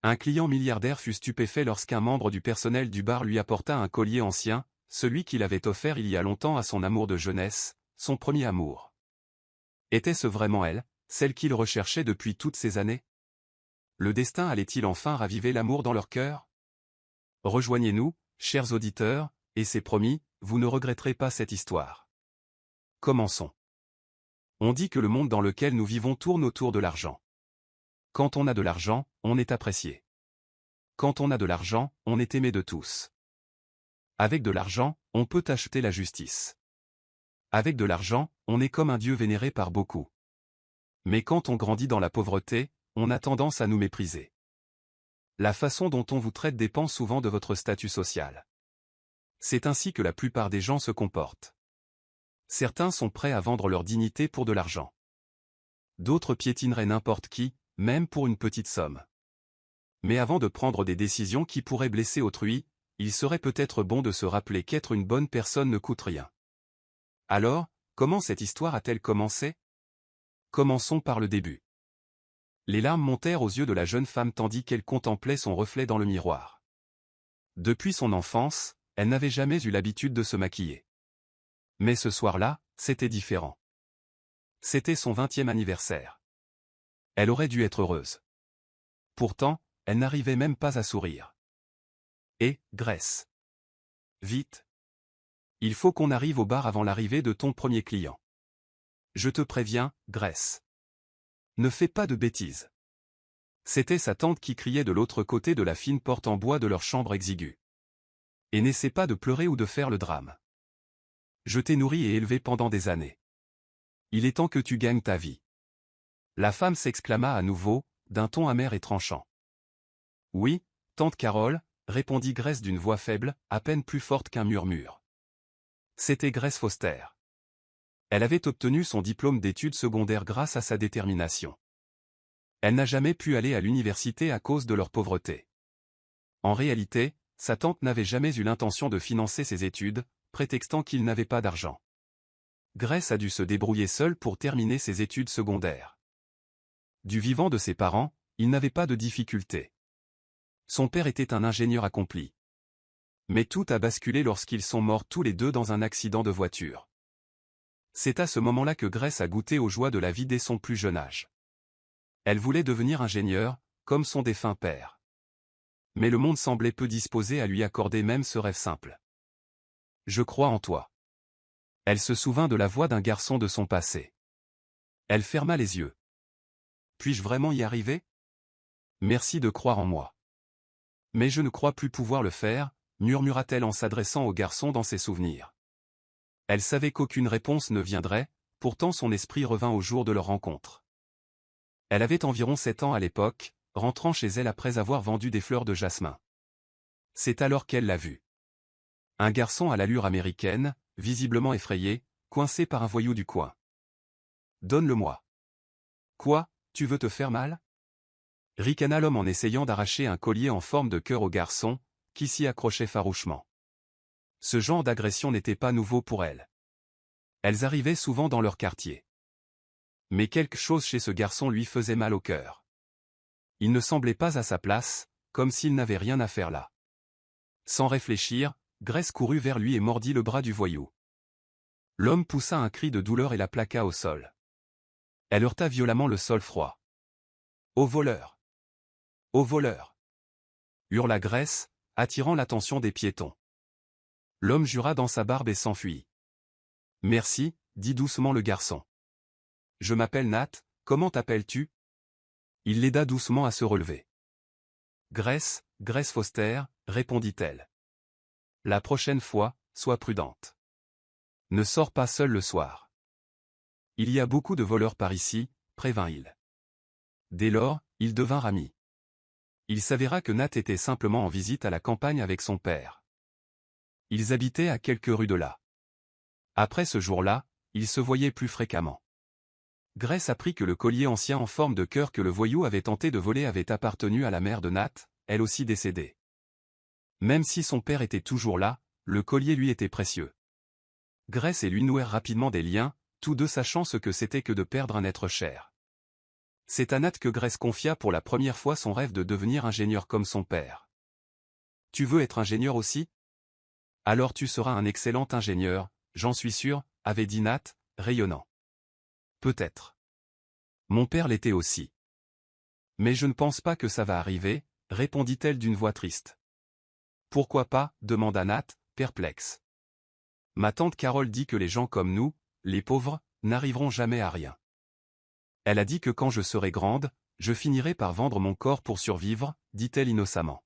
Un client milliardaire fut stupéfait lorsqu'un membre du personnel du bar lui apporta un collier ancien, celui qu'il avait offert il y a longtemps à son amour de jeunesse, son premier amour. Était-ce vraiment elle, celle qu'il recherchait depuis toutes ces années? Le destin allait-il enfin raviver l'amour dans leur cœur? Rejoignez-nous, chers auditeurs, et c'est promis, vous ne regretterez pas cette histoire. Commençons. On dit que le monde dans lequel nous vivons tourne autour de l'argent. Quand on a de l'argent, on est apprécié. Quand on a de l'argent, on est aimé de tous. Avec de l'argent, on peut acheter la justice. Avec de l'argent, on est comme un dieu vénéré par beaucoup. Mais quand on grandit dans la pauvreté, on a tendance à nous mépriser. La façon dont on vous traite dépend souvent de votre statut social. C'est ainsi que la plupart des gens se comportent. Certains sont prêts à vendre leur dignité pour de l'argent. D'autres piétineraient n'importe qui, même pour une petite somme. Mais avant de prendre des décisions qui pourraient blesser autrui, il serait peut-être bon de se rappeler qu'être une bonne personne ne coûte rien. Alors, comment cette histoire a-t-elle commencé? Commençons par le début. Les larmes montèrent aux yeux de la jeune femme tandis qu'elle contemplait son reflet dans le miroir. Depuis son enfance, elle n'avait jamais eu l'habitude de se maquiller. Mais ce soir-là, c'était différent. C'était son 20e anniversaire. Elle aurait dû être heureuse. Pourtant, elle n'arrivait même pas à sourire. Et, Grace. Vite. Il faut qu'on arrive au bar avant l'arrivée de ton premier client. Je te préviens, Grace. Ne fais pas de bêtises. C'était sa tante qui criait de l'autre côté de la fine porte en bois de leur chambre exiguë. Et n'essaie pas de pleurer ou de faire le drame. Je t'ai nourri et élevé pendant des années. Il est temps que tu gagnes ta vie. La femme s'exclama à nouveau, d'un ton amer et tranchant. Oui, tante Carole, répondit Grace d'une voix faible, à peine plus forte qu'un murmure. C'était Grace Foster. Elle avait obtenu son diplôme d'études secondaires grâce à sa détermination. Elle n'a jamais pu aller à l'université à cause de leur pauvreté. En réalité, sa tante n'avait jamais eu l'intention de financer ses études, prétextant qu'il n'avait pas d'argent. Grace a dû se débrouiller seule pour terminer ses études secondaires. Du vivant de ses parents, il n'avait pas de difficultés. Son père était un ingénieur accompli. Mais tout a basculé lorsqu'ils sont morts tous les deux dans un accident de voiture. C'est à ce moment-là que Grace a goûté aux joies de la vie dès son plus jeune âge. Elle voulait devenir ingénieure, comme son défunt père. Mais le monde semblait peu disposé à lui accorder même ce rêve simple. Je crois en toi. Elle se souvint de la voix d'un garçon de son passé. Elle ferma les yeux. Puis-je vraiment y arriver? Merci de croire en moi. Mais je ne crois plus pouvoir le faire, murmura-t-elle en s'adressant au garçon dans ses souvenirs. Elle savait qu'aucune réponse ne viendrait, pourtant son esprit revint au jour de leur rencontre. Elle avait environ 7 ans à l'époque, rentrant chez elle après avoir vendu des fleurs de jasmin. C'est alors qu'elle l'a vu. Un garçon à l'allure américaine, visiblement effrayé, coincé par un voyou du coin. Donne-le-moi. Quoi, tu veux te faire mal? Ricana l'homme en essayant d'arracher un collier en forme de cœur au garçon, qui s'y accrochait farouchement. Ce genre d'agression n'était pas nouveau pour elle. Elles arrivaient souvent dans leur quartier. Mais quelque chose chez ce garçon lui faisait mal au cœur. Il ne semblait pas à sa place, comme s'il n'avait rien à faire là. Sans réfléchir, Grace courut vers lui et mordit le bras du voyou. L'homme poussa un cri de douleur et la plaqua au sol. Elle heurta violemment le sol froid. « Au voleur! Au voleur !» hurla Grace, attirant l'attention des piétons. L'homme jura dans sa barbe et s'enfuit. « Merci, dit doucement le garçon. Je m'appelle Nat, comment t'appelles-tu? Il l'aida doucement à se relever. Grace Foster, répondit-elle. La prochaine fois, sois prudente. Ne sors pas seule le soir. Il y a beaucoup de voleurs par ici, prévint-il. Dès lors, ils devinrent amis. Il s'avéra que Nat était simplement en visite à la campagne avec son père. Ils habitaient à quelques rues de là. Après ce jour-là, ils se voyaient plus fréquemment. Grace apprit que le collier ancien en forme de cœur que le voyou avait tenté de voler avait appartenu à la mère de Nat, elle aussi décédée. Même si son père était toujours là, le collier lui était précieux. Grace et lui nouèrent rapidement des liens, tous deux sachant ce que c'était que de perdre un être cher. C'est à Nat que Grace confia pour la première fois son rêve de devenir ingénieur comme son père. « Tu veux être ingénieur aussi? Alors tu seras un excellent ingénieur, j'en suis sûr, avait dit Nat, rayonnant. Peut-être. Mon père l'était aussi. Mais je ne pense pas que ça va arriver, répondit-elle d'une voix triste. Pourquoi pas, demanda Nat, perplexe. Ma tante Carole dit que les gens comme nous, les pauvres, n'arriveront jamais à rien. Elle a dit que quand je serai grande, je finirai par vendre mon corps pour survivre, dit-elle innocemment.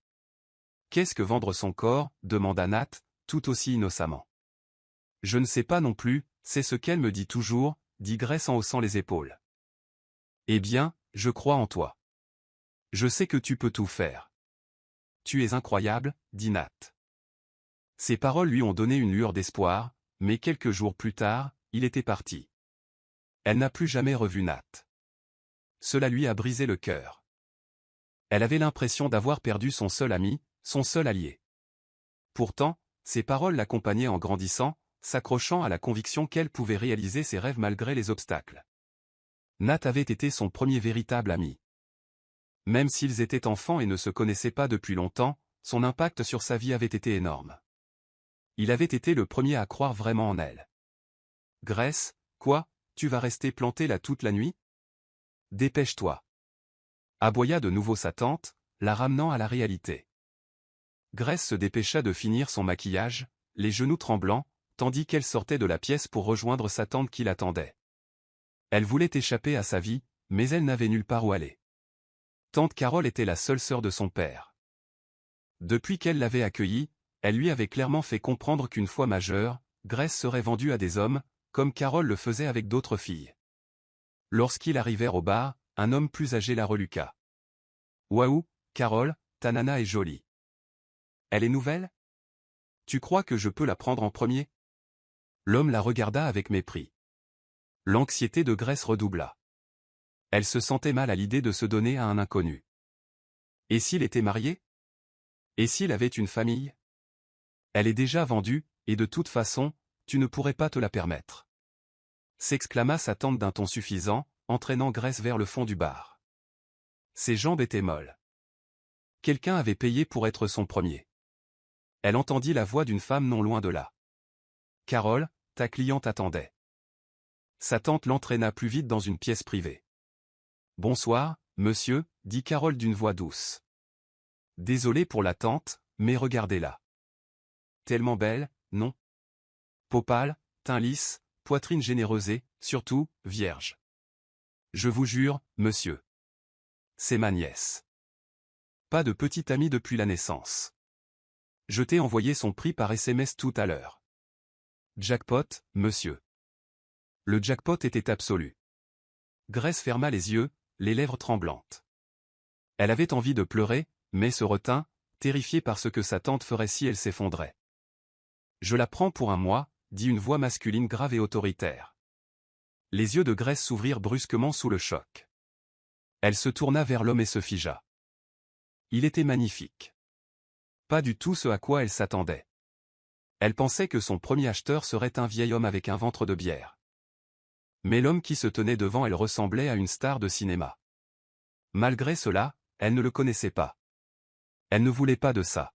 Qu'est-ce que vendre son corps, demanda Nat, tout aussi innocemment. Je ne sais pas non plus, c'est ce qu'elle me dit toujours, dit Grace en haussant les épaules. Eh bien, je crois en toi. Je sais que tu peux tout faire. Tu es incroyable, dit Nat. Ces paroles lui ont donné une lueur d'espoir, mais quelques jours plus tard, il était parti. Elle n'a plus jamais revu Nat. Cela lui a brisé le cœur. Elle avait l'impression d'avoir perdu son seul ami, son seul allié. Pourtant, ces paroles l'accompagnaient en grandissant, s'accrochant à la conviction qu'elle pouvait réaliser ses rêves malgré les obstacles. Nat avait été son premier véritable ami. Même s'ils étaient enfants et ne se connaissaient pas depuis longtemps, son impact sur sa vie avait été énorme. Il avait été le premier à croire vraiment en elle. Grace, quoi, tu vas rester plantée là toute la nuit? Dépêche-toi. Aboya de nouveau sa tante, la ramenant à la réalité. Grace se dépêcha de finir son maquillage, les genoux tremblants, tandis qu'elle sortait de la pièce pour rejoindre sa tante qui l'attendait. Elle voulait échapper à sa vie, mais elle n'avait nulle part où aller. Tante Carole était la seule sœur de son père. Depuis qu'elle l'avait accueillie, elle lui avait clairement fait comprendre qu'une fois majeure, Grace serait vendue à des hommes, comme Carole le faisait avec d'autres filles. Lorsqu'ils arrivèrent au bar, un homme plus âgé la reluqua. « Waouh, Carole, ta nana est jolie. Elle est nouvelle? Tu crois que je peux la prendre en premier ?» L'homme la regarda avec mépris. L'anxiété de Grace redoubla. Elle se sentait mal à l'idée de se donner à un inconnu. Et s'il était marié? Et s'il avait une famille? Elle est déjà vendue, et de toute façon, tu ne pourrais pas te la permettre. S'exclama sa tante d'un ton suffisant, entraînant Grace vers le fond du bar. Ses jambes étaient molles. Quelqu'un avait payé pour être son premier. Elle entendit la voix d'une femme non loin de là. « Carole, ta cliente attendait. » Sa tante l'entraîna plus vite dans une pièce privée. « Bonsoir, monsieur, dit Carole d'une voix douce. Désolé pour l'attente, mais regardez-la. Tellement belle, non? Peau pâle, teint lisse, poitrine généreuse et, surtout, vierge. Je vous jure, monsieur. C'est ma nièce. Pas de petite amie depuis la naissance. Je t'ai envoyé son prix par SMS tout à l'heure. Jackpot, monsieur. Le jackpot était absolu. Grace ferma les yeux, les lèvres tremblantes. Elle avait envie de pleurer, mais se retint, terrifiée par ce que sa tante ferait si elle s'effondrait. Je la prends pour un mois, dit une voix masculine grave et autoritaire. Les yeux de Grace s'ouvrirent brusquement sous le choc. Elle se tourna vers l'homme et se figea. Il était magnifique. Pas du tout ce à quoi elle s'attendait. Elle pensait que son premier acheteur serait un vieil homme avec un ventre de bière. Mais l'homme qui se tenait devant elle ressemblait à une star de cinéma. Malgré cela, elle ne le connaissait pas. Elle ne voulait pas de ça.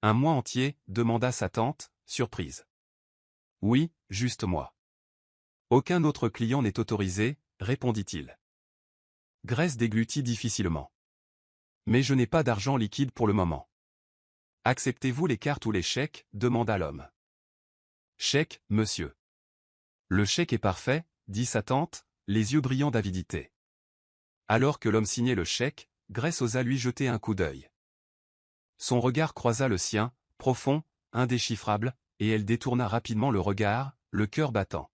Un mois entier, demanda sa tante, surprise. Oui, juste moi. Aucun autre client n'est autorisé, répondit-il. Grace déglutit difficilement. Mais je n'ai pas d'argent liquide pour le moment. Acceptez-vous les cartes ou les chèques, demanda l'homme. Chèque, monsieur. Le chèque est parfait, dit sa tante, les yeux brillants d'avidité. Alors que l'homme signait le chèque, Grace osa lui jeter un coup d'œil. Son regard croisa le sien, profond, indéchiffrable, et elle détourna rapidement le regard, le cœur battant.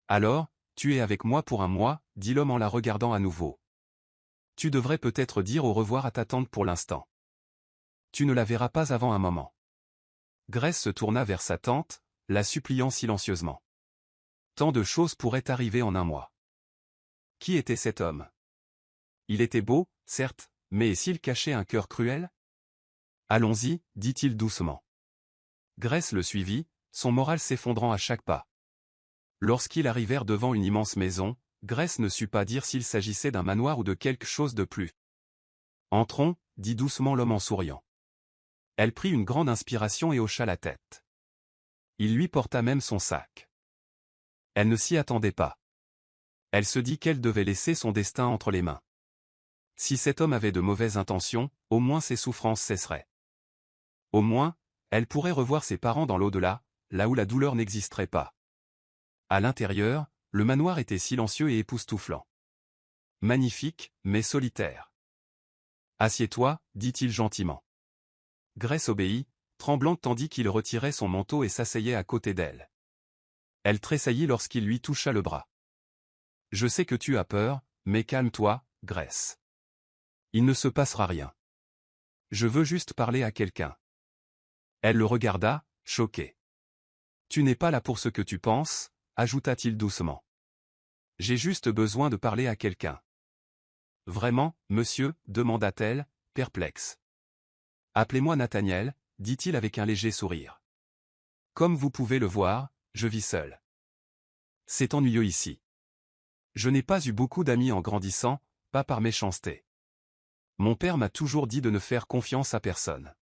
Alors, tu es avec moi pour un mois, dit l'homme en la regardant à nouveau. Tu devrais peut-être dire au revoir à ta tante pour l'instant. Tu ne la verras pas avant un moment. Grace se tourna vers sa tante, la suppliant silencieusement. Tant de choses pourraient arriver en un mois. Qui était cet homme? Il était beau, certes, mais s'il cachait un cœur cruel? Allons-y, dit-il doucement. Grace le suivit, son moral s'effondrant à chaque pas. Lorsqu'ils arrivèrent devant une immense maison, Grace ne sut pas dire s'il s'agissait d'un manoir ou de quelque chose de plus. Entrons, dit doucement l'homme en souriant. Elle prit une grande inspiration et hocha la tête. Il lui porta même son sac. Elle ne s'y attendait pas. Elle se dit qu'elle devait laisser son destin entre les mains. Si cet homme avait de mauvaises intentions, au moins ses souffrances cesseraient. Au moins, elle pourrait revoir ses parents dans l'au-delà, là où la douleur n'existerait pas. À l'intérieur, le manoir était silencieux et époustouflant. Magnifique, mais solitaire. « Assieds-toi, dit-il gentiment. Grace obéit, tremblante tandis qu'il retirait son manteau et s'asseyait à côté d'elle. Elle tressaillit lorsqu'il lui toucha le bras. « Je sais que tu as peur, mais calme-toi, Grace. Il ne se passera rien. Je veux juste parler à quelqu'un. » Elle le regarda, choquée. « Tu n'es pas là pour ce que tu penses, » ajouta-t-il doucement. « J'ai juste besoin de parler à quelqu'un. »« Vraiment, monsieur » demanda-t-elle, perplexe. « Appelez-moi Nathaniel, » dit-il avec un léger sourire. « Comme vous pouvez le voir, je vis seul. C'est ennuyeux ici. Je n'ai pas eu beaucoup d'amis en grandissant, pas par méchanceté. Mon père m'a toujours dit de ne faire confiance à personne.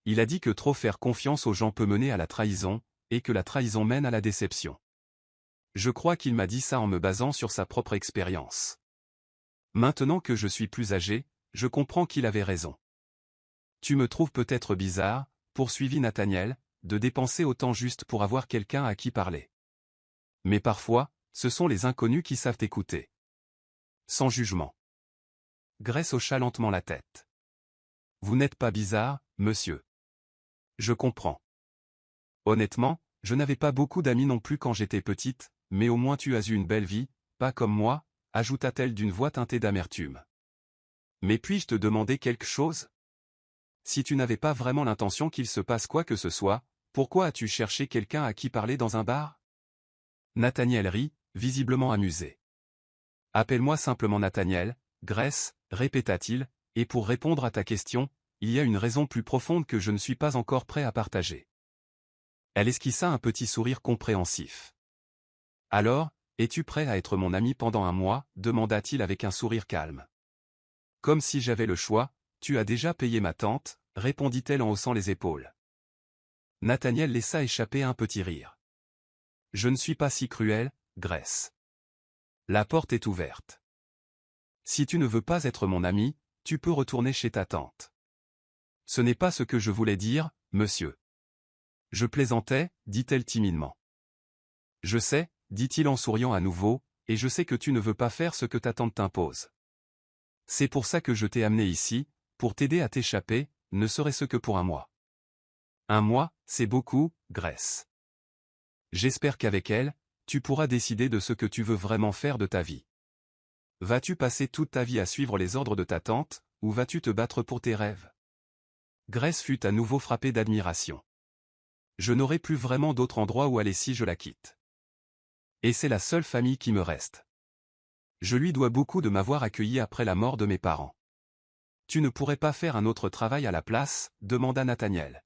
Il a dit que trop faire confiance aux gens peut mener à la trahison, et que la trahison mène à la déception. Je crois qu'il m'a dit ça en me basant sur sa propre expérience. Maintenant que je suis plus âgé, je comprends qu'il avait raison. Tu me trouves peut-être bizarre, poursuivit Nathaniel, de dépenser autant juste pour avoir quelqu'un à qui parler. Mais parfois, ce sont les inconnus qui savent écouter. Sans jugement. Grace hocha lentement la tête. Vous n'êtes pas bizarre, monsieur. Je comprends. Honnêtement, je n'avais pas beaucoup d'amis non plus quand j'étais petite, mais au moins tu as eu une belle vie, pas comme moi, ajouta-t-elle d'une voix teintée d'amertume. Mais puis-je te demander quelque chose? Si tu n'avais pas vraiment l'intention qu'il se passe quoi que ce soit, pourquoi as-tu cherché quelqu'un à qui parler dans un bar? Nathaniel rit, visiblement amusé. Appelle-moi simplement Nathaniel, Grace, répéta-t-il, et pour répondre à ta question, il y a une raison plus profonde que je ne suis pas encore prêt à partager. Elle esquissa un petit sourire compréhensif. Alors, es-tu prêt à être mon ami pendant un mois? Demanda-t-il avec un sourire calme. Comme si j'avais le choix, tu as déjà payé ma tante, répondit-elle en haussant les épaules. Nathaniel laissa échapper un petit rire. Je ne suis pas si cruel, Grace. La porte est ouverte. Si tu ne veux pas être mon ami, tu peux retourner chez ta tante. Ce n'est pas ce que je voulais dire, monsieur. Je plaisantais, dit-elle timidement. Je sais, dit-il en souriant à nouveau, et je sais que tu ne veux pas faire ce que ta tante t'impose. C'est pour ça que je t'ai amené ici, pour t'aider à t'échapper, ne serait-ce que pour un mois. Un mois, c'est beaucoup, Grace. J'espère qu'avec elle, tu pourras décider de ce que tu veux vraiment faire de ta vie. Vas-tu passer toute ta vie à suivre les ordres de ta tante, ou vas-tu te battre pour tes rêves? Grace fut à nouveau frappée d'admiration. Je n'aurai plus vraiment d'autre endroit où aller si je la quitte. Et c'est la seule famille qui me reste. Je lui dois beaucoup de m'avoir accueilli après la mort de mes parents. Tu ne pourrais pas faire un autre travail à la place, demanda Nathaniel.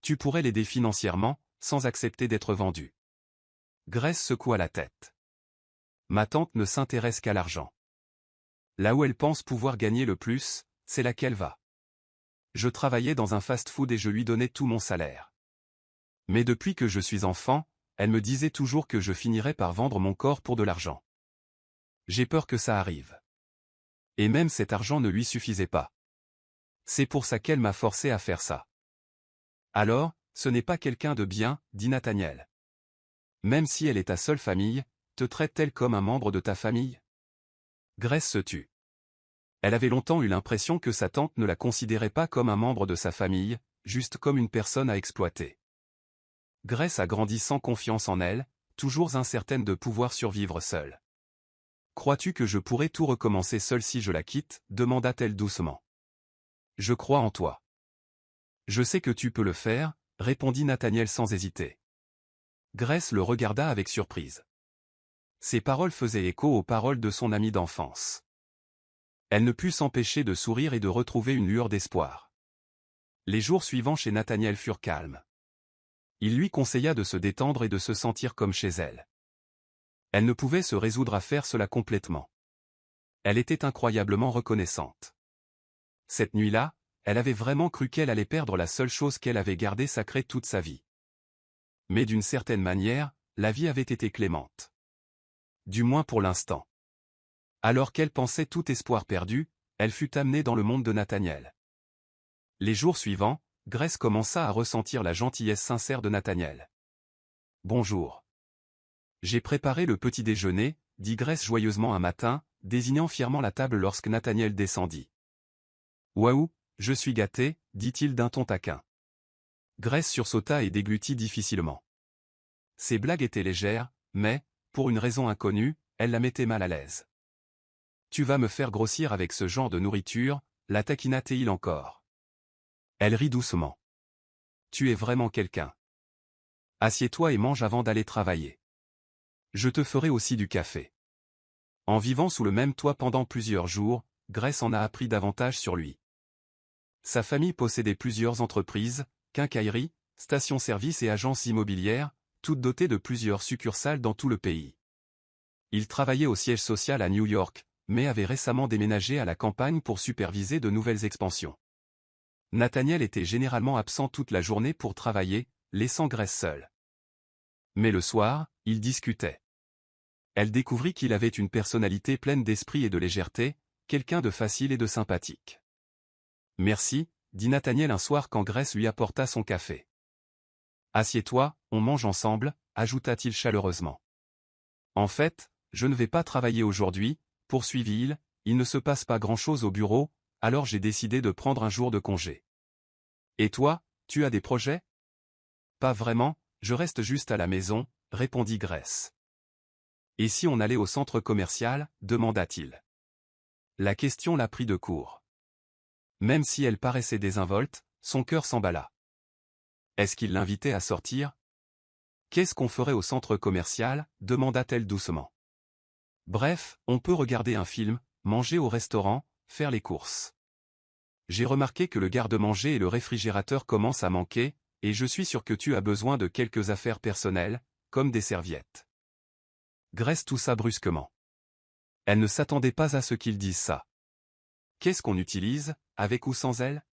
Tu pourrais l'aider financièrement, sans accepter d'être vendu. Grace secoua la tête. Ma tante ne s'intéresse qu'à l'argent. Là où elle pense pouvoir gagner le plus, c'est là qu'elle va. Je travaillais dans un fast-food et je lui donnais tout mon salaire. Mais depuis que je suis enfant, elle me disait toujours que je finirais par vendre mon corps pour de l'argent. J'ai peur que ça arrive. Et même cet argent ne lui suffisait pas. C'est pour ça qu'elle m'a forcé à faire ça. Alors, ce n'est pas quelqu'un de bien, dit Nathaniel. Même si elle est ta seule famille, te traite-t-elle comme un membre de ta famille? Grace se tut. Elle avait longtemps eu l'impression que sa tante ne la considérait pas comme un membre de sa famille, juste comme une personne à exploiter. Grace a grandi sans confiance en elle, toujours incertaine de pouvoir survivre seule. « Crois-tu que je pourrais tout recommencer seule si je la quitte ?» demanda-t-elle doucement. « Je crois en toi. »« Je sais que tu peux le faire », répondit Nathaniel sans hésiter. Grace le regarda avec surprise. Ces paroles faisaient écho aux paroles de son amie d'enfance. Elle ne put s'empêcher de sourire et de retrouver une lueur d'espoir. Les jours suivants chez Nathaniel furent calmes. Il lui conseilla de se détendre et de se sentir comme chez elle. Elle ne pouvait se résoudre à faire cela complètement. Elle était incroyablement reconnaissante. Cette nuit-là, elle avait vraiment cru qu'elle allait perdre la seule chose qu'elle avait gardée sacrée toute sa vie. Mais d'une certaine manière, la vie avait été clémente. Du moins pour l'instant. Alors qu'elle pensait tout espoir perdu, elle fut amenée dans le monde de Nathaniel. Les jours suivants, Grace commença à ressentir la gentillesse sincère de Nathaniel. « Bonjour. J'ai préparé le petit déjeuner, dit Grace joyeusement un matin, désignant fièrement la table lorsque Nathaniel descendit. « Waouh, je suis gâté, dit-il d'un ton taquin. Grace sursauta et déglutit difficilement. Ses blagues étaient légères, mais, pour une raison inconnue, elle la mettait mal à l'aise. « Tu vas me faire grossir avec ce genre de nourriture, la taquina-t-il encore. Elle rit doucement. « Tu es vraiment quelqu'un. Assieds-toi et mange avant d'aller travailler. Je te ferai aussi du café. » En vivant sous le même toit pendant plusieurs jours, Grace en a appris davantage sur lui. Sa famille possédait plusieurs entreprises, quincailleries, stations-service et agences immobilières, toutes dotées de plusieurs succursales dans tout le pays. Il travaillait au siège social à New York, mais avait récemment déménagé à la campagne pour superviser de nouvelles expansions. Nathaniel était généralement absent toute la journée pour travailler, laissant Grace seule. Mais le soir, ils discutaient. Elle découvrit qu'il avait une personnalité pleine d'esprit et de légèreté, quelqu'un de facile et de sympathique. « Merci, » dit Nathaniel un soir quand Grace lui apporta son café. « Assieds-toi, on mange ensemble, » ajouta-t-il chaleureusement. « En fait, je ne vais pas travailler aujourd'hui, » poursuivit-il, « il ne se passe pas grand-chose au bureau, alors j'ai décidé de prendre un jour de congé. » « Et toi, tu as des projets ? » ?»« Pas vraiment, je reste juste à la maison, » répondit Grace. « Et si on allait au centre commercial ?» demanda-t-il. La question la prit de court. Même si elle paraissait désinvolte, son cœur s'emballa. Est-ce qu'il l'invitait à sortir ? « Qu'est-ce qu'on ferait au centre commercial ?» demanda-t-elle doucement. « Bref, on peut regarder un film, manger au restaurant, faire les courses. J'ai remarqué que le garde-manger et le réfrigérateur commencent à manquer, et je suis sûr que tu as besoin de quelques affaires personnelles, comme des serviettes. » Grace toussa brusquement. Elle ne s'attendait pas à ce qu'il dise ça. « Qu'est-ce qu'on utilise, avec ou sans elle ? »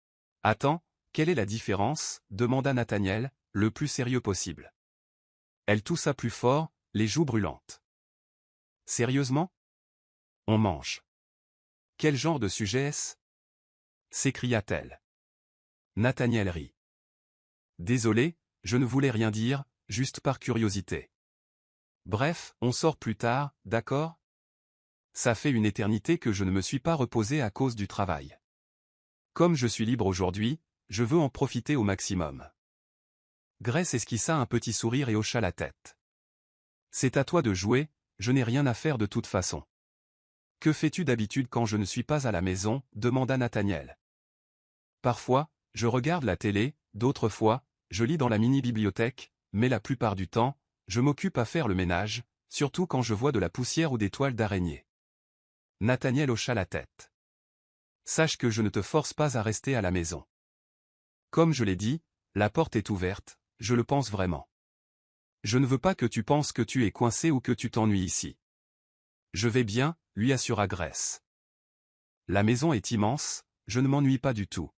« Attends, quelle est la différence ? demanda Nathaniel, le plus sérieux possible. Elle toussa plus fort, les joues brûlantes. « Sérieusement ? On mange. Quel genre de sujet est-ce ? S'écria-t-elle. Nathaniel rit. Désolé, je ne voulais rien dire, juste par curiosité. Bref, on sort plus tard, d'accord ? Ça fait une éternité que je ne me suis pas reposé à cause du travail. Comme je suis libre aujourd'hui, je veux en profiter au maximum. Grace esquissa un petit sourire et hocha la tête. C'est à toi de jouer, je n'ai rien à faire de toute façon. Que fais-tu d'habitude quand je ne suis pas à la maison ? demanda Nathaniel. Parfois, je regarde la télé, d'autres fois, je lis dans la mini-bibliothèque, mais la plupart du temps, je m'occupe à faire le ménage, surtout quand je vois de la poussière ou des toiles d'araignée. Nathaniel hocha la tête. Sache que je ne te force pas à rester à la maison. Comme je l'ai dit, la porte est ouverte, je le pense vraiment. Je ne veux pas que tu penses que tu es coincé ou que tu t'ennuies ici. Je vais bien, lui assura Grace. La maison est immense, je ne m'ennuie pas du tout.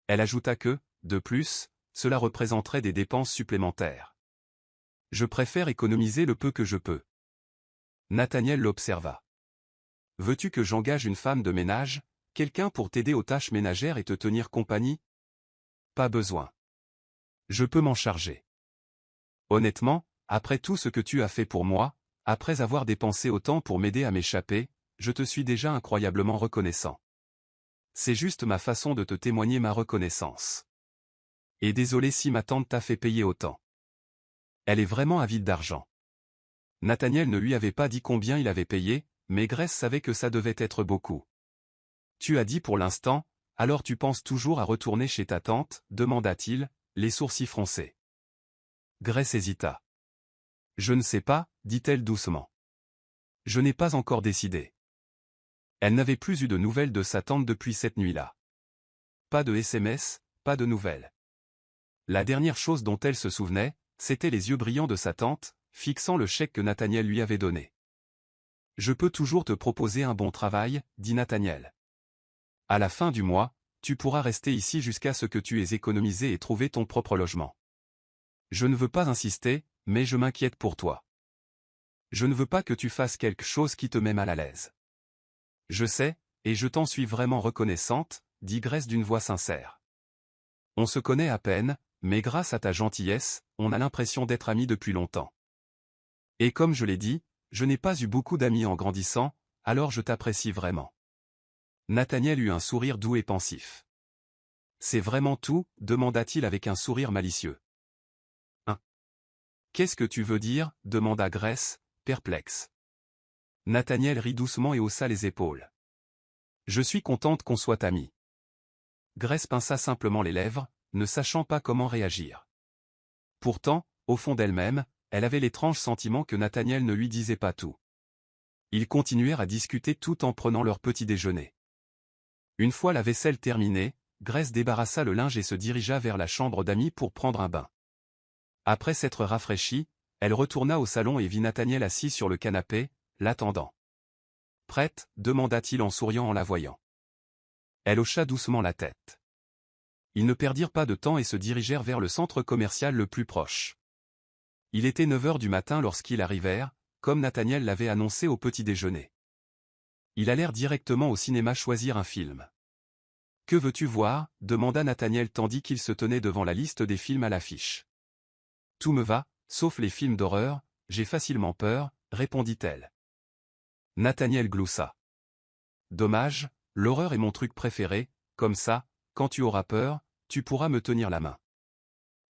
Elle ajouta que, de plus, cela représenterait des dépenses supplémentaires. Je préfère économiser le peu que je peux. Nathaniel l'observa. Veux-tu que j'engage une femme de ménage, quelqu'un pour t'aider aux tâches ménagères et te tenir compagnie ? Pas besoin. Je peux m'en charger. Honnêtement, après tout ce que tu as fait pour moi, après avoir dépensé autant pour m'aider à m'échapper, je te suis déjà incroyablement reconnaissant. C'est juste ma façon de te témoigner ma reconnaissance. Et désolé si ma tante t'a fait payer autant. Elle est vraiment avide d'argent. Nathaniel ne lui avait pas dit combien il avait payé, mais Grace savait que ça devait être beaucoup. Tu as dit pour l'instant, alors tu penses toujours à retourner chez ta tante, demanda-t-il, les sourcils froncés. Grace hésita. Je ne sais pas, dit-elle doucement. Je n'ai pas encore décidé. Elle n'avait plus eu de nouvelles de sa tante depuis cette nuit-là. Pas de SMS, pas de nouvelles. La dernière chose dont elle se souvenait, c'était les yeux brillants de sa tante, fixant le chèque que Nathaniel lui avait donné. Je peux toujours te proposer un bon travail, dit Nathaniel. À la fin du mois, tu pourras rester ici jusqu'à ce que tu aies économisé et trouvé ton propre logement. Je ne veux pas insister, mais je m'inquiète pour toi. Je ne veux pas que tu fasses quelque chose qui te met mal à l'aise. Je sais, et je t'en suis vraiment reconnaissante, dit Grace d'une voix sincère. On se connaît à peine, mais grâce à ta gentillesse, on a l'impression d'être amis depuis longtemps. Et comme je l'ai dit, je n'ai pas eu beaucoup d'amis en grandissant, alors je t'apprécie vraiment. Nathaniel eut un sourire doux et pensif. C'est vraiment tout, demanda-t-il avec un sourire malicieux. Hein? Qu'est-ce que tu veux dire, demanda Grace, perplexe. Nathaniel rit doucement et haussa les épaules. Je suis contente qu'on soit amis. Grace pinça simplement les lèvres, ne sachant pas comment réagir. Pourtant, au fond d'elle-même, elle avait l'étrange sentiment que Nathaniel ne lui disait pas tout. Ils continuèrent à discuter tout en prenant leur petit déjeuner. Une fois la vaisselle terminée, Grace débarrassa le linge et se dirigea vers la chambre d'amis pour prendre un bain. Après s'être rafraîchie, elle retourna au salon et vit Nathaniel assis sur le canapé, l'attendant. « Prête ?» demanda-t-il en souriant en la voyant. Elle hocha doucement la tête. Ils ne perdirent pas de temps et se dirigèrent vers le centre commercial le plus proche. Il était 9 heures du matin lorsqu'ils arrivèrent, comme Nathaniel l'avait annoncé au petit déjeuner. Ils allèrent directement au cinéma choisir un film. « Que veux-tu voir ?» demanda Nathaniel tandis qu'il se tenait devant la liste des films à l'affiche. « Tout me va, sauf les films d'horreur, j'ai facilement peur, » répondit-elle. Nathaniel gloussa. « Dommage, l'horreur est mon truc préféré, comme ça, quand tu auras peur, tu pourras me tenir la main. »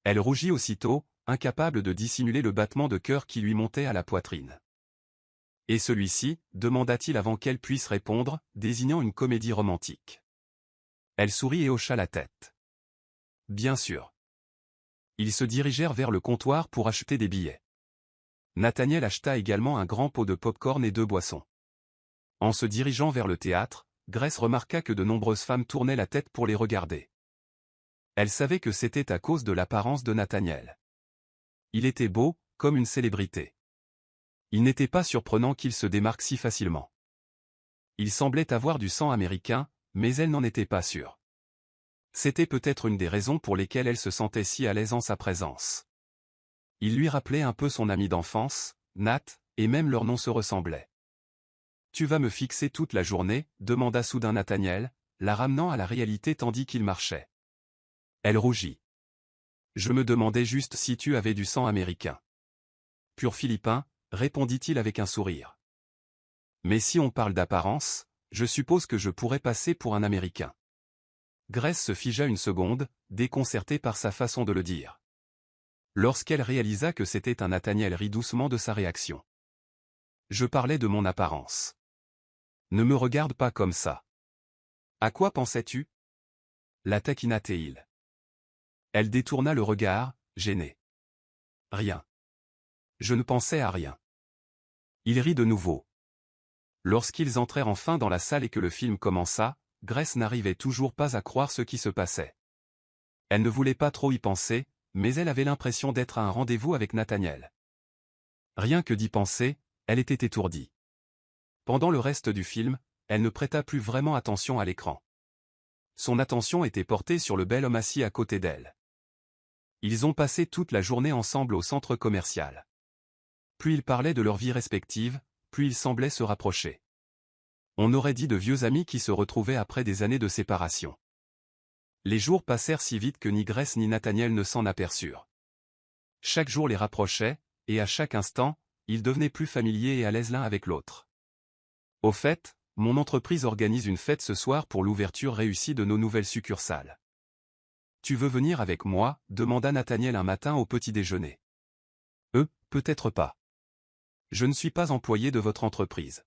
Elle rougit aussitôt, incapable de dissimuler le battement de cœur qui lui montait à la poitrine. « Et celui-ci » demanda-t-il avant qu'elle puisse répondre, désignant une comédie romantique. Elle sourit et hocha la tête. « Bien sûr. » Ils se dirigèrent vers le comptoir pour acheter des billets. Nathaniel acheta également un grand pot de pop-corn et 2 boissons. En se dirigeant vers le théâtre, Grace remarqua que de nombreuses femmes tournaient la tête pour les regarder. Elle savait que c'était à cause de l'apparence de Nathaniel. Il était beau, comme une célébrité. Il n'était pas surprenant qu'il se démarque si facilement. Il semblait avoir du sang américain, mais elle n'en était pas sûre. C'était peut-être une des raisons pour lesquelles elle se sentait si à l'aise en sa présence. Il lui rappelait un peu son ami d'enfance, Nat, et même leurs noms se ressemblaient. « Tu vas me fixer toute la journée ?» demanda soudain Nathaniel, la ramenant à la réalité tandis qu'il marchait. Elle rougit. « Je me demandais juste si tu avais du sang américain. »« Pur philippin » répondit-il avec un sourire. « Mais si on parle d'apparence, je suppose que je pourrais passer pour un Américain. » Grace se figea une seconde, déconcertée par sa façon de le dire. Lorsqu'elle réalisa que c'était un Nathaniel rit doucement de sa réaction. « Je parlais de mon apparence. Ne me regarde pas comme ça. »« À quoi pensais-tu » la taquina-t-il. Elle détourna le regard, gênée. « Rien. Je ne pensais à rien. » Il rit de nouveau. Lorsqu'ils entrèrent enfin dans la salle et que le film commença, Grace n'arrivait toujours pas à croire ce qui se passait. Elle ne voulait pas trop y penser, mais elle avait l'impression d'être à un rendez-vous avec Nathaniel. Rien que d'y penser, elle était étourdie. Pendant le reste du film, elle ne prêta plus vraiment attention à l'écran. Son attention était portée sur le bel homme assis à côté d'elle. Ils ont passé toute la journée ensemble au centre commercial. Plus ils parlaient de leur vie respective, plus ils semblaient se rapprocher. On aurait dit de vieux amis qui se retrouvaient après des années de séparation. Les jours passèrent si vite que ni Grace ni Nathaniel ne s'en aperçurent. Chaque jour les rapprochait, et à chaque instant, ils devenaient plus familiers et à l'aise l'un avec l'autre. « Au fait, mon entreprise organise une fête ce soir pour l'ouverture réussie de nos nouvelles succursales. Tu veux venir avec moi ?» demanda Nathaniel un matin au petit déjeuner. « Peut-être pas. Je ne suis pas employé de votre entreprise. »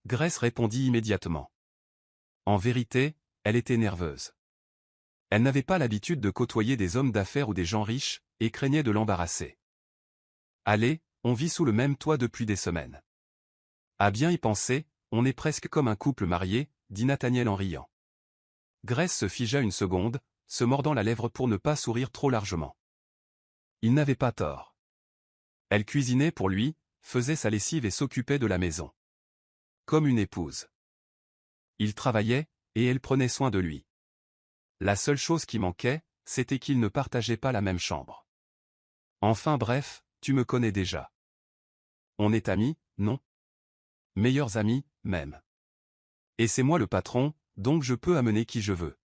Grace répondit immédiatement. En vérité, elle était nerveuse. Elle n'avait pas l'habitude de côtoyer des hommes d'affaires ou des gens riches, et craignait de l'embarrasser. « Allez, on vit sous le même toit depuis des semaines. À bien y penser, on est presque comme un couple marié, dit Nathaniel en riant. Grace se figea une seconde, se mordant la lèvre pour ne pas sourire trop largement. Il n'avait pas tort. Elle cuisinait pour lui, faisait sa lessive et s'occupait de la maison. Comme une épouse. Il travaillait, et elle prenait soin de lui. La seule chose qui manquait, c'était qu'ils ne partageaient pas la même chambre. Enfin bref, tu me connais déjà. On est amis, non? Meilleurs amis, même. Et c'est moi le patron, donc je peux amener qui je veux.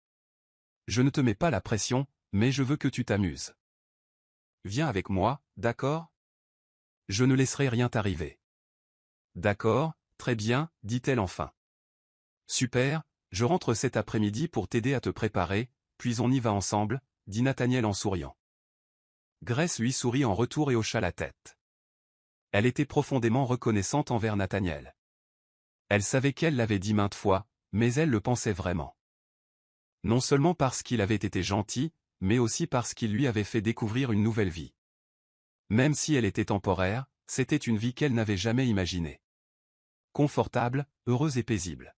Je ne te mets pas la pression, mais je veux que tu t'amuses. Viens avec moi, d'accord? Je ne laisserai rien t'arriver. D'accord, très bien, dit-elle enfin. Super, je rentre cet après-midi pour t'aider à te préparer, puis on y va ensemble, dit Nathaniel en souriant. Grace lui sourit en retour et hocha la tête. Elle était profondément reconnaissante envers Nathaniel. Elle savait qu'elle l'avait dit maintes fois, mais elle le pensait vraiment. Non seulement parce qu'il avait été gentil, mais aussi parce qu'il lui avait fait découvrir une nouvelle vie. Même si elle était temporaire, c'était une vie qu'elle n'avait jamais imaginée. Confortable, heureuse et paisible.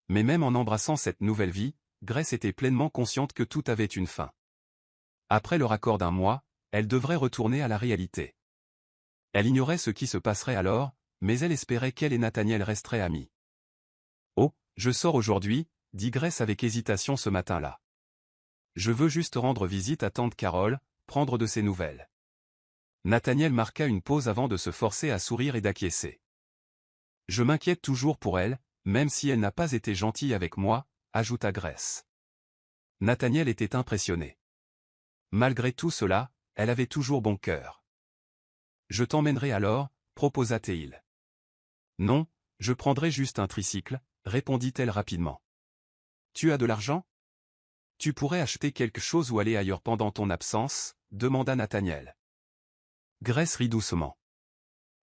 Mais même en embrassant cette nouvelle vie, Grace était pleinement consciente que tout avait une fin. Après le raccord d'un mois, elle devrait retourner à la réalité. Elle ignorait ce qui se passerait alors, mais elle espérait qu'elle et Nathaniel resteraient amis. « Oh, je sors aujourd'hui », dit Grace avec hésitation ce matin-là. « Je veux juste rendre visite à tante Carole, prendre de ses nouvelles. » Nathaniel marqua une pause avant de se forcer à sourire et d'acquiescer. « Je m'inquiète toujours pour elle, même si elle n'a pas été gentille avec moi, » ajouta Grace. Nathaniel était impressionné. Malgré tout cela, elle avait toujours bon cœur. « Je t'emmènerai alors, proposa-t-il. « Non, je prendrai juste un tricycle, répondit-elle rapidement. « Tu as de l'argent? Tu pourrais acheter quelque chose ou aller ailleurs pendant ton absence, demanda Nathaniel. Grace rit doucement.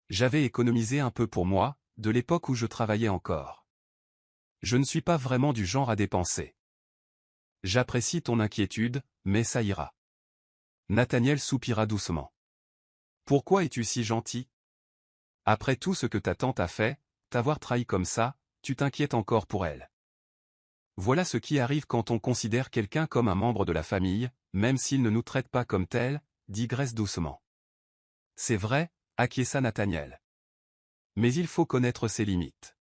J'avais économisé un peu pour moi, de l'époque où je travaillais encore. Je ne suis pas vraiment du genre à dépenser. J'apprécie ton inquiétude, mais ça ira. Nathaniel soupira doucement. Pourquoi es-tu si gentil? Après tout ce que ta tante a fait, t'avoir trahi comme ça, tu t'inquiètes encore pour elle. Voilà ce qui arrive quand on considère quelqu'un comme un membre de la famille, même s'il ne nous traite pas comme tel, dit Grace doucement. C'est vrai, acquiesça Nathaniel. Mais il faut connaître ses limites.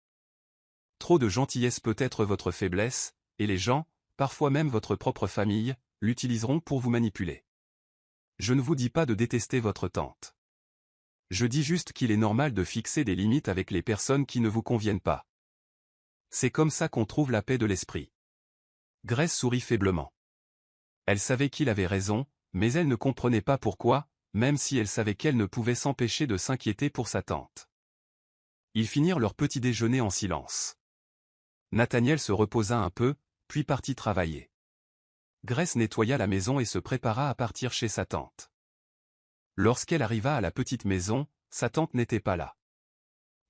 Trop de gentillesse peut être votre faiblesse, et les gens, parfois même votre propre famille, l'utiliseront pour vous manipuler. Je ne vous dis pas de détester votre tante. Je dis juste qu'il est normal de fixer des limites avec les personnes qui ne vous conviennent pas. C'est comme ça qu'on trouve la paix de l'esprit. Grace sourit faiblement. Elle savait qu'il avait raison, mais elle ne comprenait pas pourquoi, même si elle savait qu'elle ne pouvait s'empêcher de s'inquiéter pour sa tante. Ils finirent leur petit déjeuner en silence. Nathaniel se reposa un peu, puis partit travailler. Grace nettoya la maison et se prépara à partir chez sa tante. Lorsqu'elle arriva à la petite maison, sa tante n'était pas là.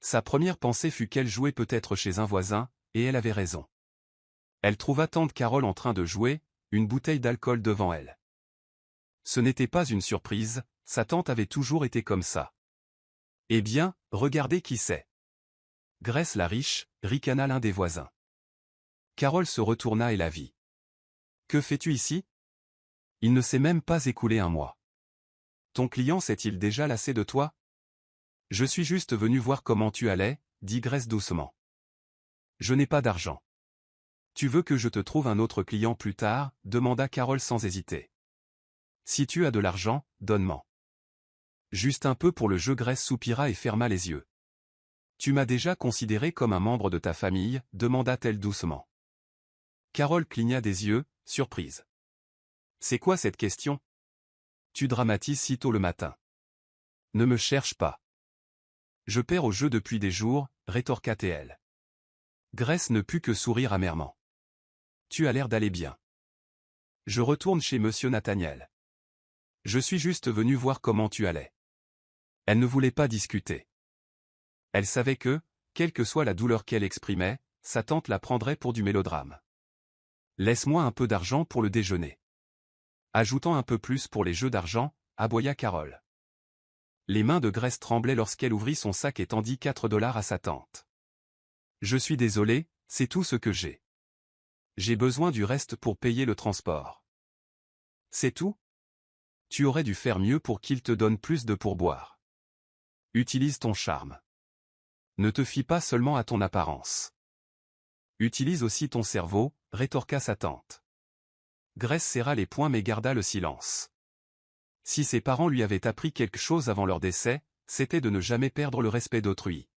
Sa première pensée fut qu'elle jouait peut-être chez un voisin, et elle avait raison. Elle trouva tante Carole en train de jouer, une bouteille d'alcool devant elle. Ce n'était pas une surprise, sa tante avait toujours été comme ça. Eh bien, regardez qui c'est. Grace la riche, ricana l'un des voisins. Carole se retourna et la vit. Que fais-tu ici? Il ne s'est même pas écoulé un mois. Ton client s'est-il déjà lassé de toi? Je suis juste venu voir comment tu allais, dit Grace doucement. Je n'ai pas d'argent. Tu veux que je te trouve un autre client plus tard? Demanda Carole sans hésiter. Si tu as de l'argent, donne-m'en. Juste un peu pour le jeu. Grace soupira et ferma les yeux. Tu m'as déjà considéré comme un membre de ta famille? Demanda-t-elle doucement. Carole cligna des yeux, surprise. C'est quoi cette question? Tu dramatises si tôt le matin. Ne me cherche pas. Je perds au jeu depuis des jours, rétorqua-t-elle. Grace ne put que sourire amèrement. Tu as l'air d'aller bien. Je retourne chez monsieur Nathaniel. Je suis juste venu voir comment tu allais. Elle ne voulait pas discuter. Elle savait que, quelle que soit la douleur qu'elle exprimait, sa tante la prendrait pour du mélodrame. Laisse-moi un peu d'argent pour le déjeuner. Ajoutant un peu plus pour les jeux d'argent, aboya Carole. Les mains de Grace tremblaient lorsqu'elle ouvrit son sac et tendit 4 dollars à sa tante. Je suis désolé, c'est tout ce que j'ai. J'ai besoin du reste pour payer le transport. C'est tout? Tu aurais dû faire mieux pour qu'il te donne plus de pourboire. Utilise ton charme. Ne te fie pas seulement à ton apparence. Utilise aussi ton cerveau, rétorqua sa tante. Grace serra les poings mais garda le silence. Si ses parents lui avaient appris quelque chose avant leur décès, c'était de ne jamais perdre le respect d'autrui.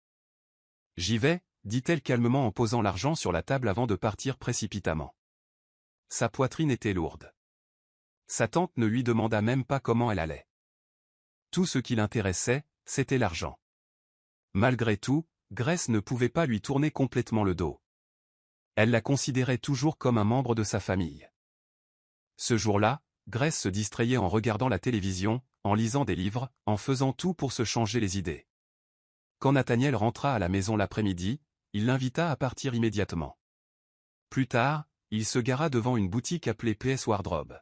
J'y vais, dit-elle calmement en posant l'argent sur la table avant de partir précipitamment. Sa poitrine était lourde. Sa tante ne lui demanda même pas comment elle allait. Tout ce qui l'intéressait, c'était l'argent. Malgré tout, Grace ne pouvait pas lui tourner complètement le dos. Elle la considérait toujours comme un membre de sa famille. Ce jour-là, Grace se distrayait en regardant la télévision, en lisant des livres, en faisant tout pour se changer les idées. Quand Nathaniel rentra à la maison l'après-midi, il l'invita à partir immédiatement. Plus tard, il se gara devant une boutique appelée PS Wardrobe.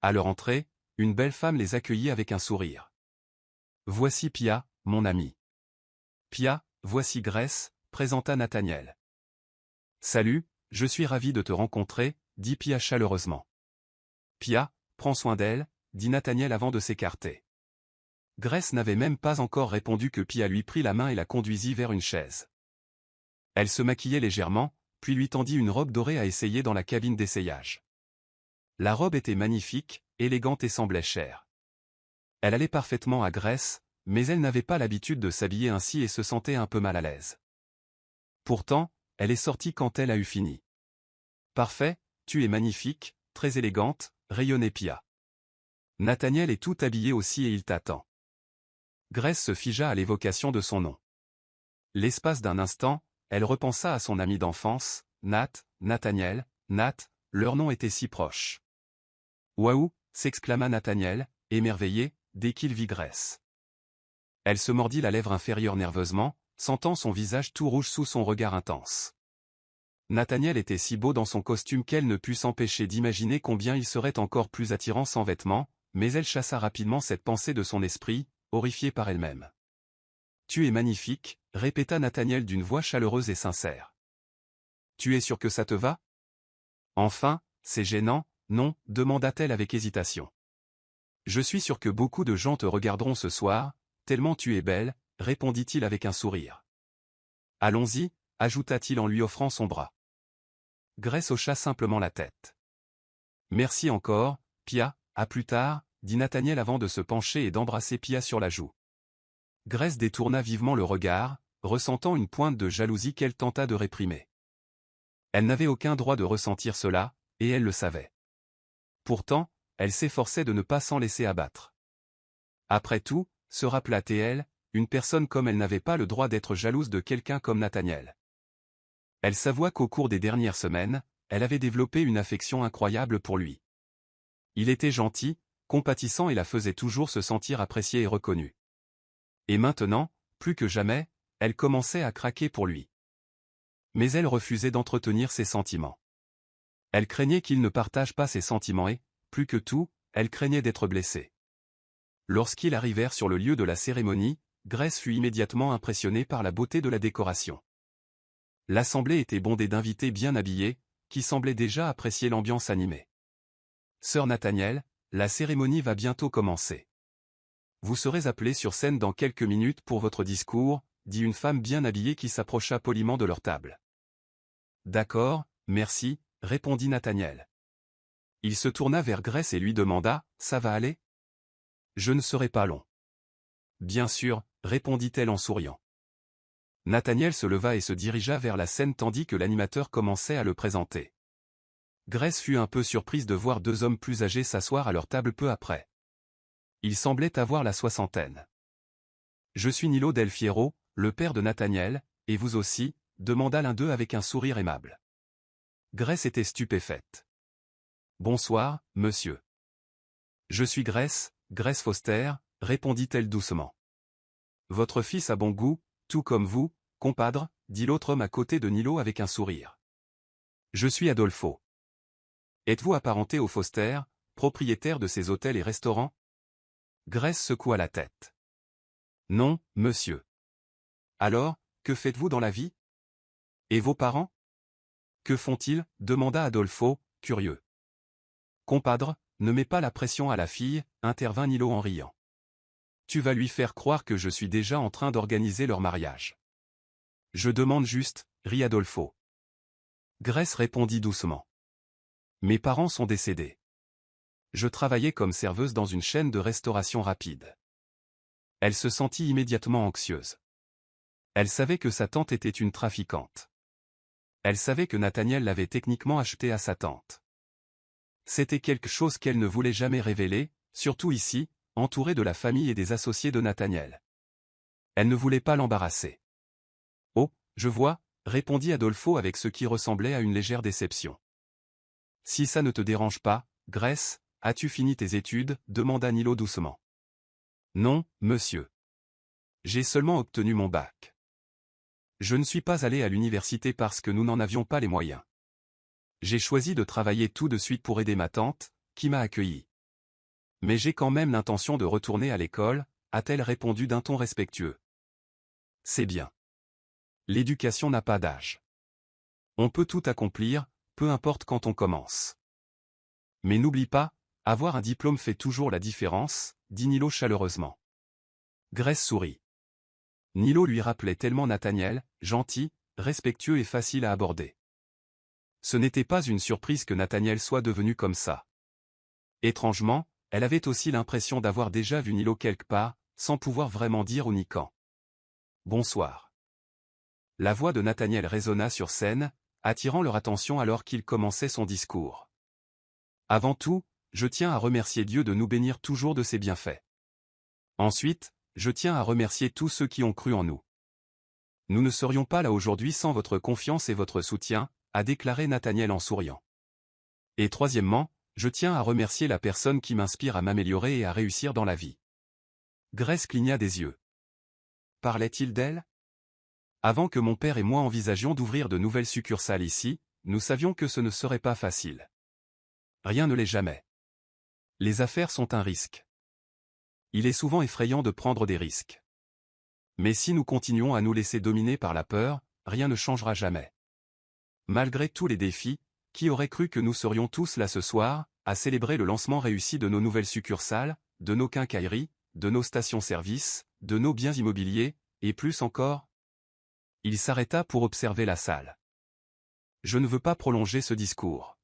À leur entrée, une belle femme les accueillit avec un sourire. « Voici Pia, mon ami. »« Pia, voici Grace, » présenta Nathaniel. « Salut, je suis ravi de te rencontrer, » dit Pia chaleureusement. « Pia, prends soin d'elle, » dit Nathaniel avant de s'écarter. Grace n'avait même pas encore répondu que Pia lui prit la main et la conduisit vers une chaise. Elle se maquillait légèrement, puis lui tendit une robe dorée à essayer dans la cabine d'essayage. La robe était magnifique, élégante et semblait chère. Elle allait parfaitement à Grace, mais elle n'avait pas l'habitude de s'habiller ainsi et se sentait un peu mal à l'aise. Pourtant, elle est sortie quand elle a eu fini. « Parfait, tu es magnifique, très élégante, » rayonnait Pia. « Nathaniel est tout habillé aussi et il t'attend. » Grace se figea à l'évocation de son nom. L'espace d'un instant, elle repensa à son ami d'enfance, Nathaniel, leur nom était si proche. « Waouh !» s'exclama Nathaniel, émerveillé, dès qu'il vit Grace. Elle se mordit la lèvre inférieure nerveusement, sentant son visage tout rouge sous son regard intense. Nathaniel était si beau dans son costume qu'elle ne put s'empêcher d'imaginer combien il serait encore plus attirant sans vêtements, mais elle chassa rapidement cette pensée de son esprit, horrifiée par elle-même. « Tu es magnifique », répéta Nathaniel d'une voix chaleureuse et sincère. « Tu es sûr que ça te va ? » « Enfin, c'est gênant, non ?» demanda-t-elle avec hésitation. « Je suis sûr que beaucoup de gens te regarderont ce soir, tellement tu es belle, » répondit-il avec un sourire. « Allons-y » ajouta-t-il en lui offrant son bras. Grace hocha simplement la tête. « Merci encore, Pia, à plus tard » dit Nathaniel avant de se pencher et d'embrasser Pia sur la joue. Grace détourna vivement le regard, ressentant une pointe de jalousie qu'elle tenta de réprimer. Elle n'avait aucun droit de ressentir cela, et elle le savait. Pourtant, elle s'efforçait de ne pas s'en laisser abattre. Après tout, se rappela-t-elle, une personne comme elle n'avait pas le droit d'être jalouse de quelqu'un comme Nathaniel. Elle s'avoua qu'au cours des dernières semaines, elle avait développé une affection incroyable pour lui. Il était gentil, compatissant et la faisait toujours se sentir appréciée et reconnue. Et maintenant, plus que jamais, elle commençait à craquer pour lui. Mais elle refusait d'entretenir ses sentiments. Elle craignait qu'il ne partage pas ses sentiments et, plus que tout, elle craignait d'être blessée. Lorsqu'ils arrivèrent sur le lieu de la cérémonie, Grace fut immédiatement impressionnée par la beauté de la décoration. L'assemblée était bondée d'invités bien habillés, qui semblaient déjà apprécier l'ambiance animée. « Sœur Nathaniel, la cérémonie va bientôt commencer. Vous serez appelée sur scène dans quelques minutes pour votre discours, » dit une femme bien habillée qui s'approcha poliment de leur table. « D'accord, merci » répondit Nathaniel. Il se tourna vers Grace et lui demanda « Ça va aller ?»« Je ne serai pas long. »« Bien sûr » répondit-elle en souriant. Nathaniel se leva et se dirigea vers la scène tandis que l'animateur commençait à le présenter. Grace fut un peu surprise de voir deux hommes plus âgés s'asseoir à leur table peu après. Ils semblaient avoir la soixantaine. « Je suis Nilo Del Fiero, le père de Nathaniel, et vous aussi ?» demanda l'un d'eux avec un sourire aimable. Grace était stupéfaite. « Bonsoir, monsieur. »« Je suis Grace Foster, » répondit-elle doucement. « Votre fils a bon goût, tout comme vous, compadre, » dit l'autre homme à côté de Nilo avec un sourire. « Je suis Adolfo. Êtes-vous apparenté au Foster, propriétaire de ces hôtels et restaurants ?» Grace secoua la tête. « Non, monsieur. »« Alors, que faites-vous dans la vie ? Et vos parents ? Que font-ils ? » demanda Adolfo, curieux. « Compadre, ne mets pas la pression à la fille, » intervint Nilo en riant. Tu vas lui faire croire que je suis déjà en train d'organiser leur mariage. Je demande juste, rit Adolfo. Grace répondit doucement. Mes parents sont décédés. Je travaillais comme serveuse dans une chaîne de restauration rapide. Elle se sentit immédiatement anxieuse. Elle savait que sa tante était une trafiquante. Elle savait que Nathaniel l'avait techniquement acheté à sa tante. C'était quelque chose qu'elle ne voulait jamais révéler, surtout ici, entourée de la famille et des associés de Nathaniel. Elle ne voulait pas l'embarrasser. Oh, je vois, répondit Adolfo avec ce qui ressemblait à une légère déception. Si ça ne te dérange pas, Grace, as-tu fini tes études, demanda Nilo doucement. Non, monsieur. J'ai seulement obtenu mon bac. Je ne suis pas allé à l'université parce que nous n'en avions pas les moyens. J'ai choisi de travailler tout de suite pour aider ma tante, qui m'a accueilli. Mais j'ai quand même l'intention de retourner à l'école, a-t-elle répondu d'un ton respectueux. C'est bien. L'éducation n'a pas d'âge. On peut tout accomplir, peu importe quand on commence. Mais n'oublie pas, avoir un diplôme fait toujours la différence, dit Nilo chaleureusement. Grace sourit. Nilo lui rappelait tellement Nathaniel, gentil, respectueux et facile à aborder. Ce n'était pas une surprise que Nathaniel soit devenu comme ça. Étrangement, elle avait aussi l'impression d'avoir déjà vu Nilo quelque part, sans pouvoir vraiment dire où ni quand. Bonsoir. La voix de Nathaniel résonna sur scène, attirant leur attention alors qu'il commençait son discours. Avant tout, je tiens à remercier Dieu de nous bénir toujours de ses bienfaits. Ensuite, je tiens à remercier tous ceux qui ont cru en nous. Nous ne serions pas là aujourd'hui sans votre confiance et votre soutien, a déclaré Nathaniel en souriant. Et troisièmement, je tiens à remercier la personne qui m'inspire à m'améliorer et à réussir dans la vie. Grace cligna des yeux. Parlait-il d'elle? Avant que mon père et moi envisagions d'ouvrir de nouvelles succursales ici, nous savions que ce ne serait pas facile. Rien ne l'est jamais. Les affaires sont un risque. Il est souvent effrayant de prendre des risques. Mais si nous continuons à nous laisser dominer par la peur, rien ne changera jamais. Malgré tous les défis, qui aurait cru que nous serions tous là ce soir, à célébrer le lancement réussi de nos nouvelles succursales, de nos quincailleries, de nos stations-service, de nos biens immobiliers, et plus encore? Il s'arrêta pour observer la salle. Je ne veux pas prolonger ce discours.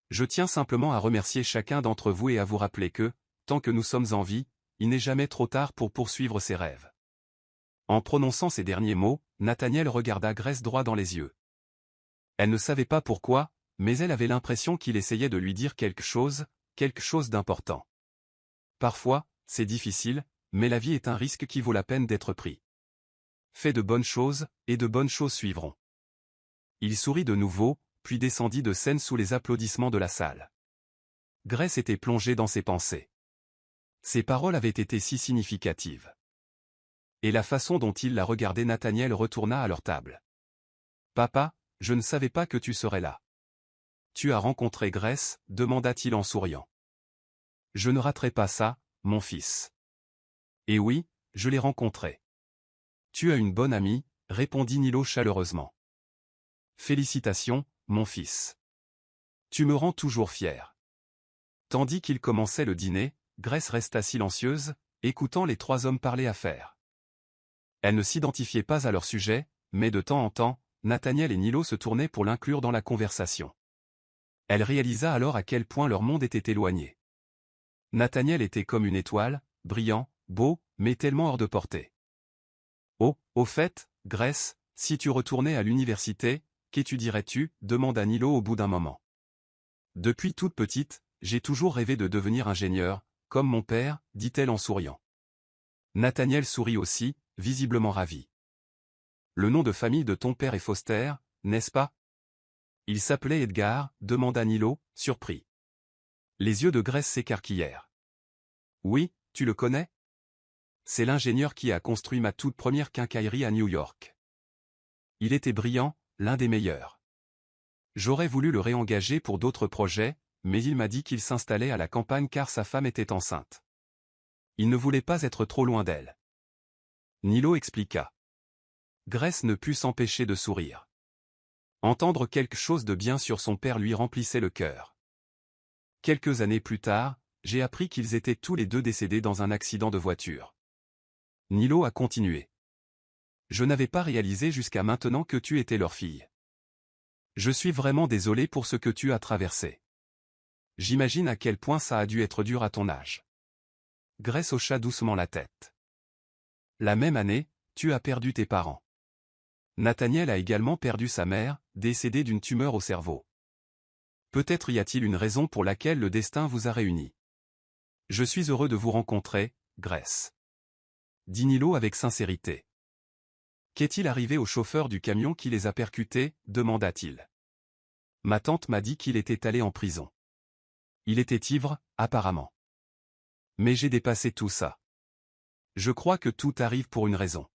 Je tiens simplement à remercier chacun d'entre vous et à vous rappeler que, tant que nous sommes en vie, il n'est jamais trop tard pour poursuivre ses rêves. En prononçant ces derniers mots, Nathaniel regarda Grace droit dans les yeux. Elle ne savait pas pourquoi, mais elle avait l'impression qu'il essayait de lui dire quelque chose d'important. Parfois, c'est difficile, mais la vie est un risque qui vaut la peine d'être pris. Fais de bonnes choses, et de bonnes choses suivront. Il sourit de nouveau, puis descendit de scène sous les applaudissements de la salle. Grace était plongée dans ses pensées. Ses paroles avaient été si significatives. Et la façon dont il la regardait, Nathaniel retourna à leur table. « Papa, je ne savais pas que tu serais là. »« Tu as rencontré Grace ?» demanda-t-il en souriant. « Je ne raterai pas ça, mon fils. »« Et oui, je l'ai rencontrée. »« Tu as une bonne amie » répondit Nilo chaleureusement. « Félicitations, mon fils. Tu me rends toujours fier. » Tandis qu'il commençait le dîner, Grace resta silencieuse, écoutant les trois hommes parler affaires. Elle ne s'identifiait pas à leur sujet, mais de temps en temps, Nathaniel et Nilo se tournaient pour l'inclure dans la conversation. Elle réalisa alors à quel point leur monde était éloigné. Nathaniel était comme une étoile, brillant, beau, mais tellement hors de portée. « Oh, au fait, Grace, si tu retournais à l'université, qu'étudierais-tu » demanda Nilo au bout d'un moment. « Depuis toute petite, j'ai toujours rêvé de devenir ingénieur, comme mon père, dit-elle en souriant. Nathaniel sourit aussi, visiblement ravi. Le nom de famille de ton père est Foster, n'est-ce pas? Il s'appelait Edgar, demanda Nilo, surpris. Les yeux de Grace s'écarquillèrent. Oui, tu le connais? C'est l'ingénieur qui a construit ma toute première quincaillerie à New York. Il était brillant, l'un des meilleurs. J'aurais voulu le réengager pour d'autres projets, mais il m'a dit qu'il s'installait à la campagne car sa femme était enceinte. Il ne voulait pas être trop loin d'elle. Nilo expliqua. Grace ne put s'empêcher de sourire. Entendre quelque chose de bien sur son père lui remplissait le cœur. Quelques années plus tard, j'ai appris qu'ils étaient tous les deux décédés dans un accident de voiture. Nilo a continué. Je n'avais pas réalisé jusqu'à maintenant que tu étais leur fille. Je suis vraiment désolé pour ce que tu as traversé. J'imagine à quel point ça a dû être dur à ton âge. Grace hocha doucement la tête. La même année, tu as perdu tes parents. Nathaniel a également perdu sa mère, décédée d'une tumeur au cerveau. Peut-être y a-t-il une raison pour laquelle le destin vous a réunis. Je suis heureux de vous rencontrer, Grace. Dit Nilo avec sincérité. Qu'est-il arrivé au chauffeur du camion qui les a percutés, demanda-t-il. Ma tante m'a dit qu'il était allé en prison. Il était ivre, apparemment. Mais j'ai dépassé tout ça. Je crois que tout arrive pour une raison.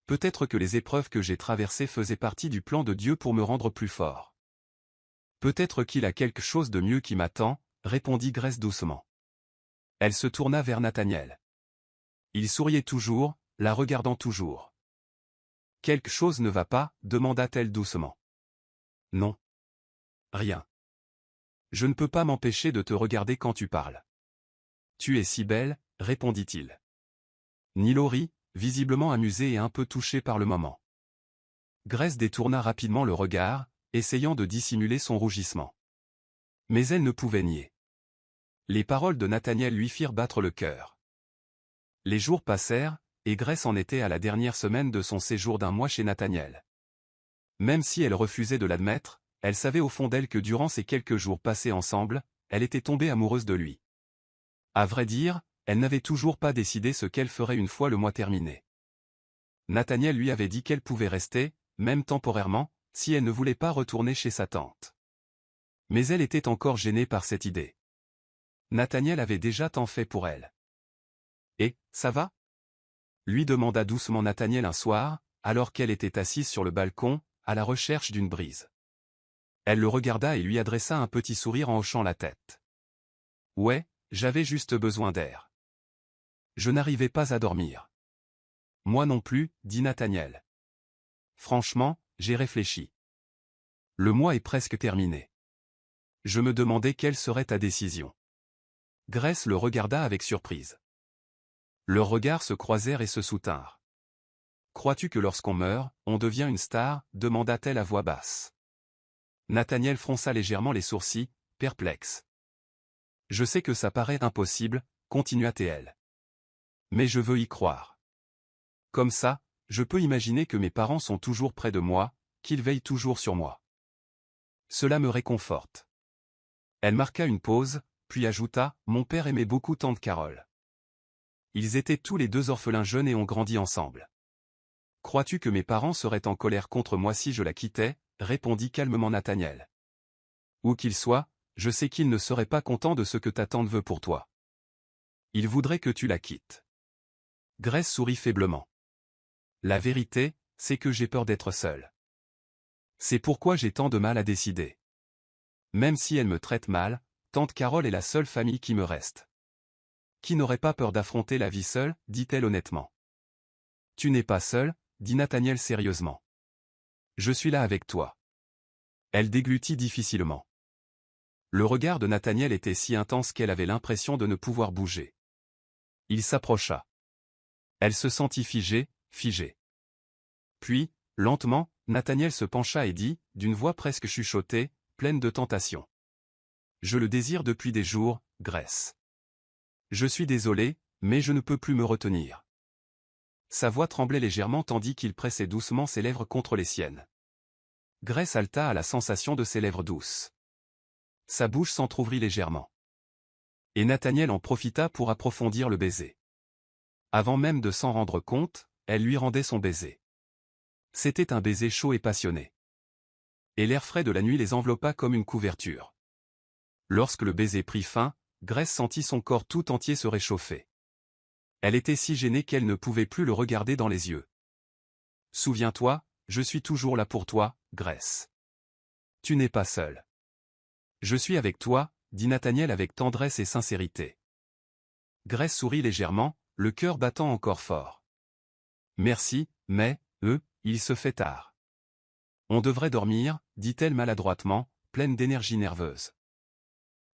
Peut-être que les épreuves que j'ai traversées faisaient partie du plan de Dieu pour me rendre plus fort. Peut-être qu'il a quelque chose de mieux qui m'attend, répondit Grace doucement. Elle se tourna vers Nathaniel. Il souriait toujours, la regardant toujours. Quelque chose ne va pas, demanda-t-elle doucement. Non. Rien. Je ne peux pas m'empêcher de te regarder quand tu parles. Tu es si belle, répondit-il. Nilo rit, visiblement amusé et un peu touché par le moment. Grace détourna rapidement le regard, essayant de dissimuler son rougissement. Mais elle ne pouvait nier. Les paroles de Nathaniel lui firent battre le cœur. Les jours passèrent, et Grace en était à la dernière semaine de son séjour d'1 mois chez Nathaniel. Même si elle refusait de l'admettre, elle savait au fond d'elle que durant ces quelques jours passés ensemble, elle était tombée amoureuse de lui. À vrai dire, elle n'avait toujours pas décidé ce qu'elle ferait une fois le mois terminé. Nathaniel lui avait dit qu'elle pouvait rester, même temporairement, si elle ne voulait pas retourner chez sa tante. Mais elle était encore gênée par cette idée. Nathaniel avait déjà tant fait pour elle. « Et, ça va ?» lui demanda doucement Nathaniel un soir, alors qu'elle était assise sur le balcon, à la recherche d'une brise. Elle le regarda et lui adressa un petit sourire en hochant la tête. « Ouais, j'avais juste besoin d'air. Je n'arrivais pas à dormir. » « Moi non plus, dit Nathaniel. Franchement, j'ai réfléchi. Le mois est presque terminé. Je me demandais quelle serait ta décision. » Grace le regarda avec surprise. Leurs regards se croisèrent et se soutinrent. « Crois-tu que lorsqu'on meurt, on devient une star ?» demanda-t-elle à voix basse. Nathaniel fronça légèrement les sourcils, perplexe. « Je sais que ça paraît impossible, continua-t-elle. Mais je veux y croire. Comme ça, je peux imaginer que mes parents sont toujours près de moi, qu'ils veillent toujours sur moi. Cela me réconforte. » Elle marqua une pause, puis ajouta « Mon père aimait beaucoup tante Carole. Ils étaient tous les deux orphelins jeunes et ont grandi ensemble. Crois-tu que mes parents seraient en colère contre moi si je la quittais ?» répondit calmement Nathaniel. Où qu'il soit, je sais qu'il ne serait pas content de ce que ta tante veut pour toi. Il voudrait que tu la quittes. Grace sourit faiblement. La vérité, c'est que j'ai peur d'être seule. C'est pourquoi j'ai tant de mal à décider. Même si elle me traite mal, tante Carole est la seule famille qui me reste. Qui n'aurait pas peur d'affronter la vie seule, dit-elle honnêtement. Tu n'es pas seule, dit Nathaniel sérieusement. Je suis là avec toi. Elle déglutit difficilement. Le regard de Nathaniel était si intense qu'elle avait l'impression de ne pouvoir bouger. Il s'approcha. Elle se sentit figée. Puis, lentement, Nathaniel se pencha et dit, d'une voix presque chuchotée, pleine de tentation. Je le désire depuis des jours, Grace. Je suis désolé, mais je ne peux plus me retenir. Sa voix tremblait légèrement tandis qu'il pressait doucement ses lèvres contre les siennes. Grace haleta à la sensation de ses lèvres douces. Sa bouche s'entr'ouvrit légèrement. Et Nathaniel en profita pour approfondir le baiser. Avant même de s'en rendre compte, elle lui rendait son baiser. C'était un baiser chaud et passionné. Et l'air frais de la nuit les enveloppa comme une couverture. Lorsque le baiser prit fin, Grace sentit son corps tout entier se réchauffer. Elle était si gênée qu'elle ne pouvait plus le regarder dans les yeux. « Souviens-toi, je suis toujours là pour toi, Grace. Tu n'es pas seule. Je suis avec toi, » dit Nathaniel avec tendresse et sincérité. Grace sourit légèrement, le cœur battant encore fort. « Merci, mais, il se fait tard. On devrait dormir, dit-elle maladroitement, pleine d'énergie nerveuse.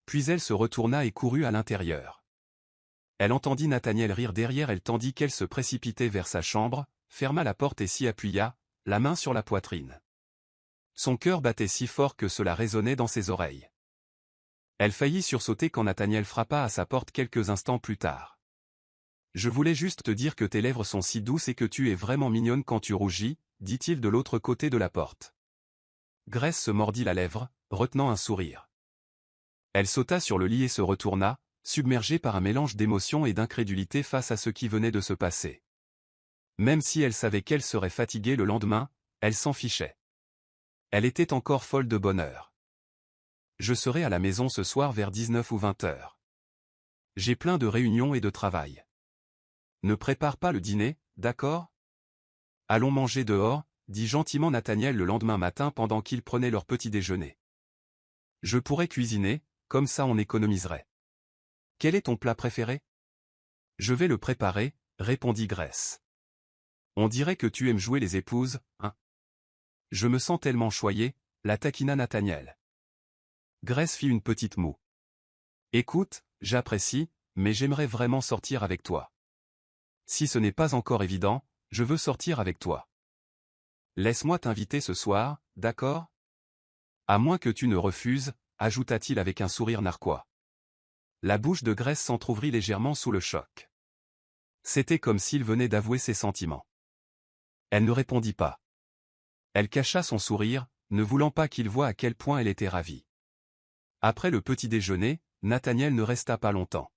Puis elle se retourna et courut à l'intérieur. Elle entendit Nathaniel rire derrière elle tandis qu'elle se précipitait vers sa chambre, ferma la porte et s'y appuya, la main sur la poitrine. Son cœur battait si fort que cela résonnait dans ses oreilles. Elle faillit sursauter quand Nathaniel frappa à sa porte quelques instants plus tard. « Je voulais juste te dire que tes lèvres sont si douces et que tu es vraiment mignonne quand tu rougis, » dit-il de l'autre côté de la porte. Grace se mordit la lèvre, retenant un sourire. Elle sauta sur le lit et se retourna, submergée par un mélange d'émotion et d'incrédulité face à ce qui venait de se passer. Même si elle savait qu'elle serait fatiguée le lendemain, elle s'en fichait. Elle était encore folle de bonheur. « Je serai à la maison ce soir vers 19 ou 20 heures. J'ai plein de réunions et de travail. Ne prépare pas le dîner, d'accord ? Allons manger dehors, » dit gentiment Nathaniel le lendemain matin pendant qu'ils prenaient leur petit déjeuner. « Je pourrais cuisiner, comme ça on économiserait. Quel est ton plat préféré ? » Je vais le préparer, répondit Grace. On dirait que tu aimes jouer les épouses, hein ? Je me sens tellement choyée, la taquina Nathaniel. Grace fit une petite moue. Écoute, j'apprécie, mais j'aimerais vraiment sortir avec toi. Si ce n'est pas encore évident, je veux sortir avec toi. Laisse-moi t'inviter ce soir, d'accord ? À moins que tu ne refuses, ajouta-t-il avec un sourire narquois. La bouche de Grace s'entr'ouvrit légèrement sous le choc. C'était comme s'il venait d'avouer ses sentiments. Elle ne répondit pas. Elle cacha son sourire, ne voulant pas qu'il voie à quel point elle était ravie. Après le petit déjeuner, Nathaniel ne resta pas longtemps.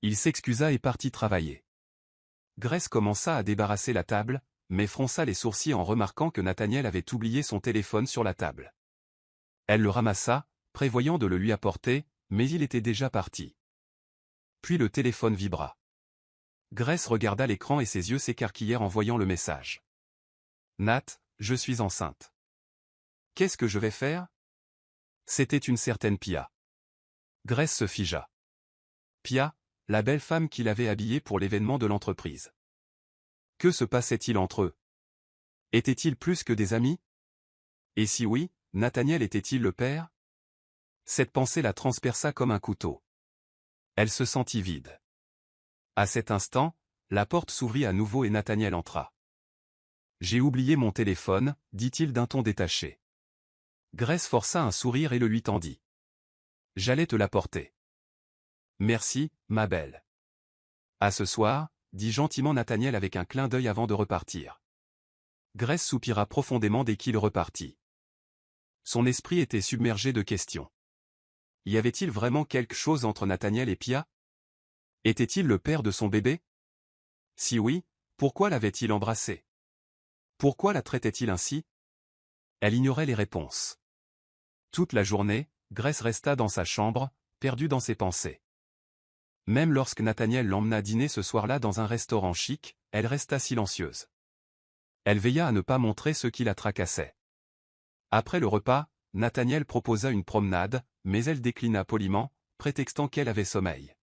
Il s'excusa et partit travailler. Grace commença à débarrasser la table, mais fronça les sourcils en remarquant que Nathaniel avait oublié son téléphone sur la table. Elle le ramassa, prévoyant de le lui apporter, mais il était déjà parti. Puis le téléphone vibra. Grace regarda l'écran et ses yeux s'écarquillèrent en voyant le message. « Nat, je suis enceinte. Qu'est-ce que je vais faire ? » C'était une certaine Pia. Grace se figea. Pia, la belle femme qu'il avait habillée pour l'événement de l'entreprise. Que se passait-il entre eux ? Étaient-ils plus que des amis ? Et si oui, Nathaniel était-il le père ? Cette pensée la transperça comme un couteau. Elle se sentit vide. À cet instant, la porte s'ouvrit à nouveau et Nathaniel entra. « J'ai oublié mon téléphone, dit-il d'un ton détaché. Grace força un sourire et le lui tendit. « J'allais te l'apporter. »« Merci, ma belle. »« À ce soir, » dit gentiment Nathaniel avec un clin d'œil avant de repartir. Grace soupira profondément dès qu'il repartit. Son esprit était submergé de questions. Y avait-il vraiment quelque chose entre Nathaniel et Pia ? Était-il le père de son bébé ? Si oui, pourquoi l'avait-il embrassé ? Pourquoi la traitait-il ainsi ? Elle ignorait les réponses. Toute la journée, Grace resta dans sa chambre, perdue dans ses pensées. Même lorsque Nathaniel l'emmena dîner ce soir-là dans un restaurant chic, elle resta silencieuse. Elle veilla à ne pas montrer ce qui la tracassait. Après le repas, Nathaniel proposa une promenade, mais elle déclina poliment, prétextant qu'elle avait sommeil.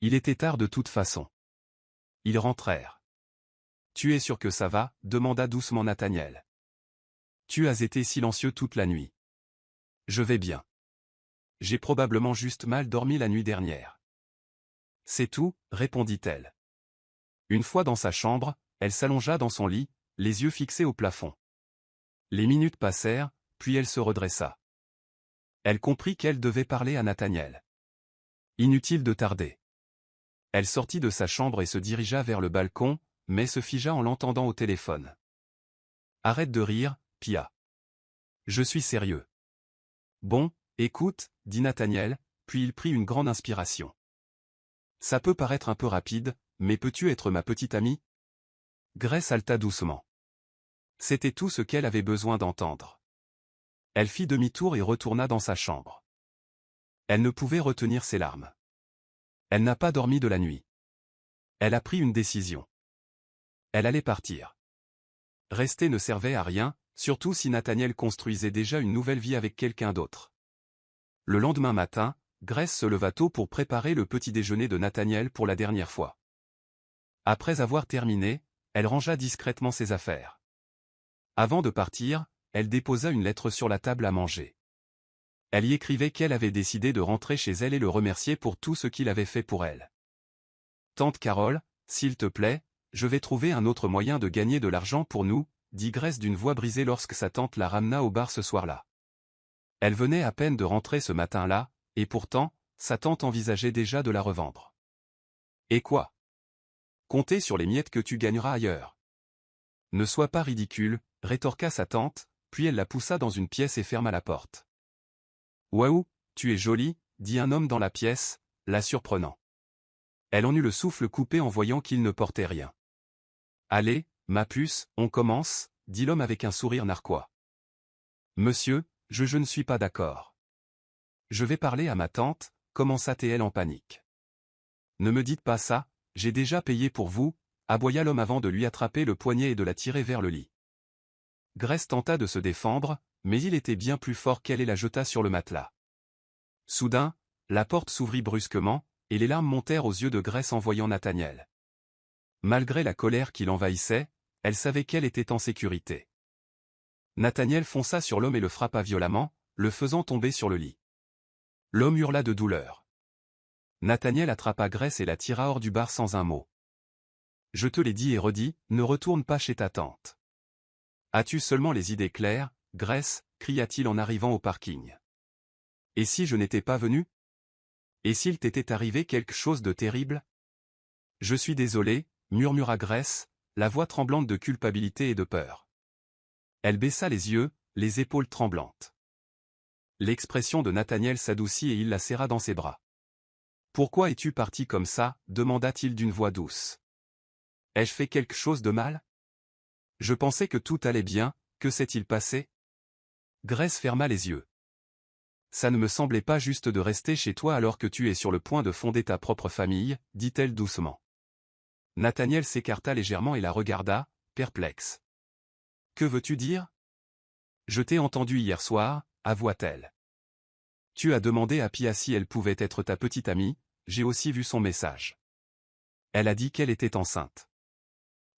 Il était tard de toute façon. Ils rentrèrent. « Tu es sûr que ça va ? » demanda doucement Nathaniel. « Tu as été silencieux toute la nuit. »« Je vais bien. J'ai probablement juste mal dormi la nuit dernière. »« C'est tout, » répondit-elle. Une fois dans sa chambre, elle s'allongea dans son lit, les yeux fixés au plafond. Les minutes passèrent, puis elle se redressa. Elle comprit qu'elle devait parler à Nathaniel. Inutile de tarder. Elle sortit de sa chambre et se dirigea vers le balcon, mais se figea en l'entendant au téléphone. « Arrête de rire, Pia. Je suis sérieux. »« Bon, écoute, » dit Nathaniel, puis il prit une grande inspiration. « Ça peut paraître un peu rapide, mais peux-tu être ma petite amie ?» Grace haleta doucement. C'était tout ce qu'elle avait besoin d'entendre. Elle fit demi-tour et retourna dans sa chambre. Elle ne pouvait retenir ses larmes. Elle n'a pas dormi de la nuit. Elle a pris une décision. Elle allait partir. Rester ne servait à rien, surtout si Nathaniel construisait déjà une nouvelle vie avec quelqu'un d'autre. Le lendemain matin, Grace se leva tôt pour préparer le petit déjeuner de Nathaniel pour la dernière fois. Après avoir terminé, elle rangea discrètement ses affaires. Avant de partir, elle déposa une lettre sur la table à manger. Elle y écrivait qu'elle avait décidé de rentrer chez elle et le remercier pour tout ce qu'il avait fait pour elle. Tante Carole, s'il te plaît, je vais trouver un autre moyen de gagner de l'argent pour nous, dit Grace d'une voix brisée lorsque sa tante la ramena au bar ce soir-là. Elle venait à peine de rentrer ce matin-là, et pourtant, sa tante envisageait déjà de la revendre. Et quoi? Comptez sur les miettes que tu gagneras ailleurs. Ne sois pas ridicule, rétorqua sa tante, puis elle la poussa dans une pièce et ferma la porte. Waouh, tu es jolie, dit un homme dans la pièce, la surprenant. Elle en eut le souffle coupé en voyant qu'il ne portait rien. Allez, ma puce, on commence, dit l'homme avec un sourire narquois. Monsieur, je ne suis pas d'accord. Je vais parler à ma tante, commença-t-elle en panique. Ne me dites pas ça, j'ai déjà payé pour vous, aboya l'homme avant de lui attraper le poignet et de la tirer vers le lit. Grace tenta de se défendre, mais il était bien plus fort qu'elle et la jeta sur le matelas. Soudain, la porte s'ouvrit brusquement, et les larmes montèrent aux yeux de Grace en voyant Nathaniel. Malgré la colère qui l'envahissait, elle savait qu'elle était en sécurité. Nathaniel fonça sur l'homme et le frappa violemment, le faisant tomber sur le lit. L'homme hurla de douleur. Nathaniel attrapa Grace et la tira hors du bar sans un mot. « Je te l'ai dit et redit, ne retourne pas chez ta tante. »« As-tu seulement les idées claires, Grace ?» cria-t-il en arrivant au parking. « Et si je n'étais pas venu? Et s'il t'était arrivé quelque chose de terrible? » « Je suis désolé, » murmura Grace, la voix tremblante de culpabilité et de peur. Elle baissa les yeux, les épaules tremblantes. L'expression de Nathaniel s'adoucit et il la serra dans ses bras. « Pourquoi es-tu parti comme ça ?» demanda-t-il d'une voix douce. « Ai-je fait quelque chose de mal? Je pensais que tout allait bien, que s'est-il passé? » Grace ferma les yeux. « Ça ne me semblait pas juste de rester chez toi alors que tu es sur le point de fonder ta propre famille, » dit-elle doucement. Nathaniel s'écarta légèrement et la regarda, perplexe. « Que veux-tu dire? »« Je t'ai entendu hier soir, » avoua-t-elle. « Tu as demandé à Pia si elle pouvait être ta petite amie, j'ai aussi vu son message. Elle a dit qu'elle était enceinte. »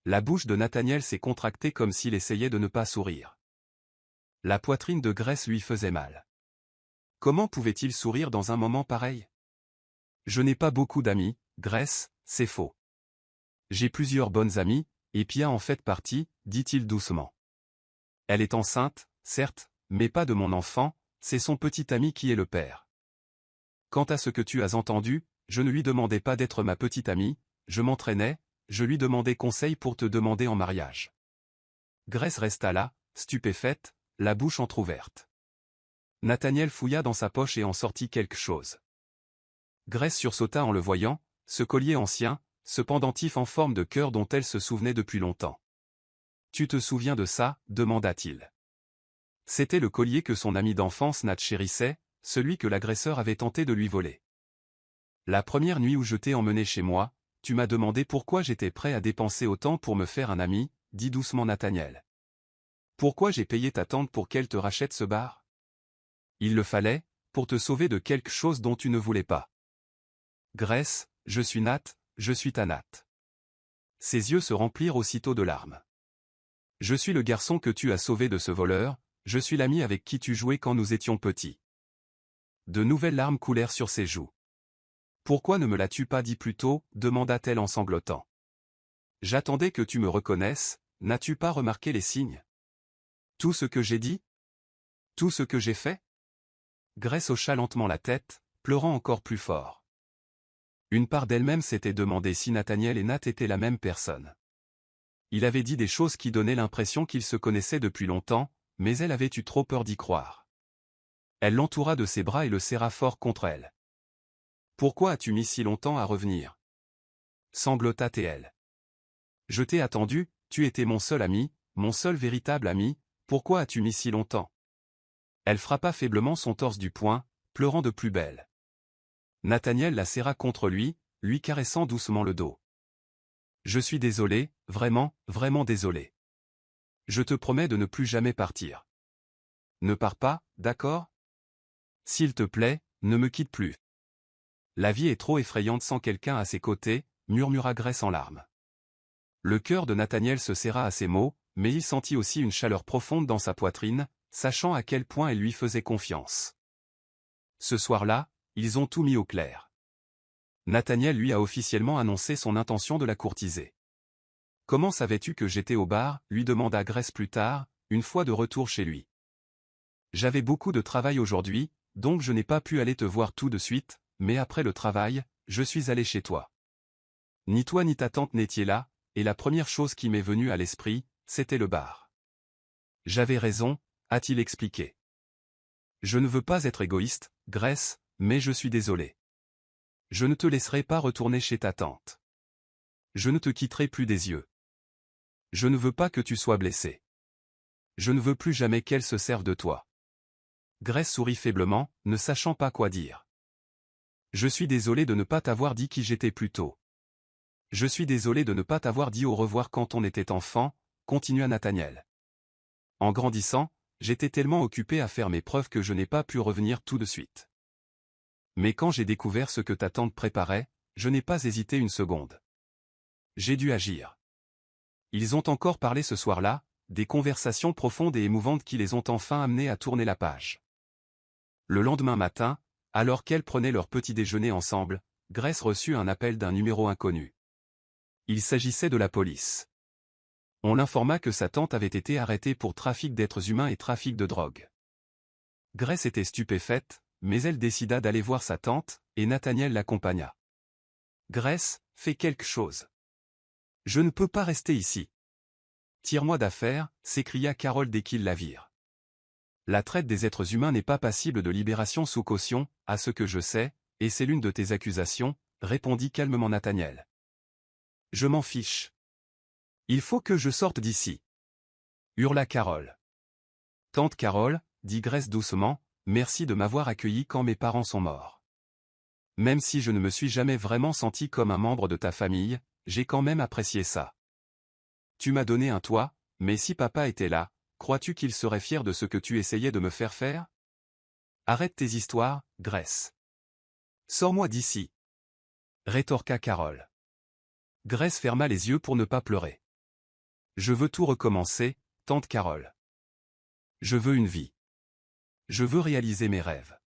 La bouche de Nathaniel s'est contractée comme s'il essayait de ne pas sourire. La poitrine de Grace lui faisait mal. Comment pouvait-il sourire dans un moment pareil? « Je n'ai pas beaucoup d'amis, Grace, c'est faux. J'ai plusieurs bonnes amies, et Pia en fait partie, dit-il doucement. Elle est enceinte, certes, mais pas de mon enfant, c'est son petit ami qui est le père. Quant à ce que tu as entendu, je ne lui demandais pas d'être ma petite amie, je m'entraînais, je lui demandais conseil pour te demander en mariage. » Grace resta là, stupéfaite, la bouche entr'ouverte. Nathaniel fouilla dans sa poche et en sortit quelque chose. Grace sursauta en le voyant, ce collier ancien, ce pendentif en forme de cœur dont elle se souvenait depuis longtemps. « Tu te souviens de ça ?» demanda-t-il. C'était le collier que son ami d'enfance Nat chérissait, celui que l'agresseur avait tenté de lui voler. « La première nuit où je t'ai emmené chez moi, tu m'as demandé pourquoi j'étais prêt à dépenser autant pour me faire un ami, » dit doucement Nathaniel. « Pourquoi j'ai payé ta tante pour qu'elle te rachète ce bar? Il le fallait, pour te sauver de quelque chose dont tu ne voulais pas. Grace, je suis Nat, je suis ta Nat. » Ses yeux se remplirent aussitôt de larmes. « Je suis le garçon que tu as sauvé de ce voleur, je suis l'ami avec qui tu jouais quand nous étions petits. » De nouvelles larmes coulèrent sur ses joues. « Pourquoi ne me l'as-tu pas dit plus tôt ?» demanda-t-elle en sanglotant. « J'attendais que tu me reconnaisses, n'as-tu pas remarqué les signes? Tout ce que j'ai dit? Tout ce que j'ai fait ?» Grace hocha lentement la tête, pleurant encore plus fort. Une part d'elle-même s'était demandé si Nathaniel et Nat étaient la même personne. Il avait dit des choses qui donnaient l'impression qu'ils se connaissaient depuis longtemps, mais elle avait eu trop peur d'y croire. Elle l'entoura de ses bras et le serra fort contre elle. « Pourquoi as-tu mis si longtemps à revenir? » sanglota-t-elle. « Je t'ai attendu, tu étais mon seul ami, mon seul véritable ami, pourquoi as-tu mis si longtemps? » Elle frappa faiblement son torse du poing, pleurant de plus belle. Nathaniel la serra contre lui, lui caressant doucement le dos. « Je suis désolé, vraiment, vraiment désolé. Je te promets de ne plus jamais partir. Ne pars pas, d'accord? S'il te plaît, ne me quitte plus. La vie est trop effrayante sans quelqu'un à ses côtés, » murmura Grace en larmes. Le cœur de Nathaniel se serra à ces mots, mais il sentit aussi une chaleur profonde dans sa poitrine, sachant à quel point elle lui faisait confiance. Ce soir-là, ils ont tout mis au clair. Nathaniel lui a officiellement annoncé son intention de la courtiser. « Comment savais-tu que j'étais au bar ?» lui demanda Grace plus tard, une fois de retour chez lui. « J'avais beaucoup de travail aujourd'hui, donc je n'ai pas pu aller te voir tout de suite, mais après le travail, je suis allé chez toi. Ni toi ni ta tante n'étiez là, et la première chose qui m'est venue à l'esprit, c'était le bar. » J'avais raison, a-t-il expliqué. Je ne veux pas être égoïste, Grace, mais je suis désolé. Je ne te laisserai pas retourner chez ta tante. Je ne te quitterai plus des yeux. Je ne veux pas que tu sois blessé. Je ne veux plus jamais qu'elle se serve de toi. Grace sourit faiblement, ne sachant pas quoi dire. Je suis désolé de ne pas t'avoir dit qui j'étais plus tôt. Je suis désolé de ne pas t'avoir dit au revoir quand on était enfant, continua Nathaniel. En grandissant, j'étais tellement occupé à faire mes preuves que je n'ai pas pu revenir tout de suite. Mais quand j'ai découvert ce que ta tante préparait, je n'ai pas hésité une seconde. J'ai dû agir. Ils ont encore parlé ce soir-là, des conversations profondes et émouvantes qui les ont enfin amenés à tourner la page. Le lendemain matin, alors qu'elles prenaient leur petit déjeuner ensemble, Grace reçut un appel d'un numéro inconnu. Il s'agissait de la police. On l'informa que sa tante avait été arrêtée pour trafic d'êtres humains et trafic de drogue. Grace était stupéfaite, mais elle décida d'aller voir sa tante, et Nathaniel l'accompagna. « Grace, fais quelque chose. Je ne peux pas rester ici. »« Tire-moi d'affaire » s'écria Carole dès qu'ils la virent. « La traite des êtres humains n'est pas passible de libération sous caution, à ce que je sais, et c'est l'une de tes accusations, répondit calmement Nathaniel. « Je m'en fiche. Il faut que je sorte d'ici. » hurla Carole. « Tante Carole, dit Grace doucement, merci de m'avoir accueilli quand mes parents sont morts. Même si je ne me suis jamais vraiment senti comme un membre de ta famille, j'ai quand même apprécié ça. Tu m'as donné un toit, mais si papa était là, crois-tu qu'il serait fier de ce que tu essayais de me faire faire? Arrête tes histoires, Grace. Sors-moi d'ici. Rétorqua Carole. Grace ferma les yeux pour ne pas pleurer. Je veux tout recommencer, tante Carole. Je veux une vie. Je veux réaliser mes rêves.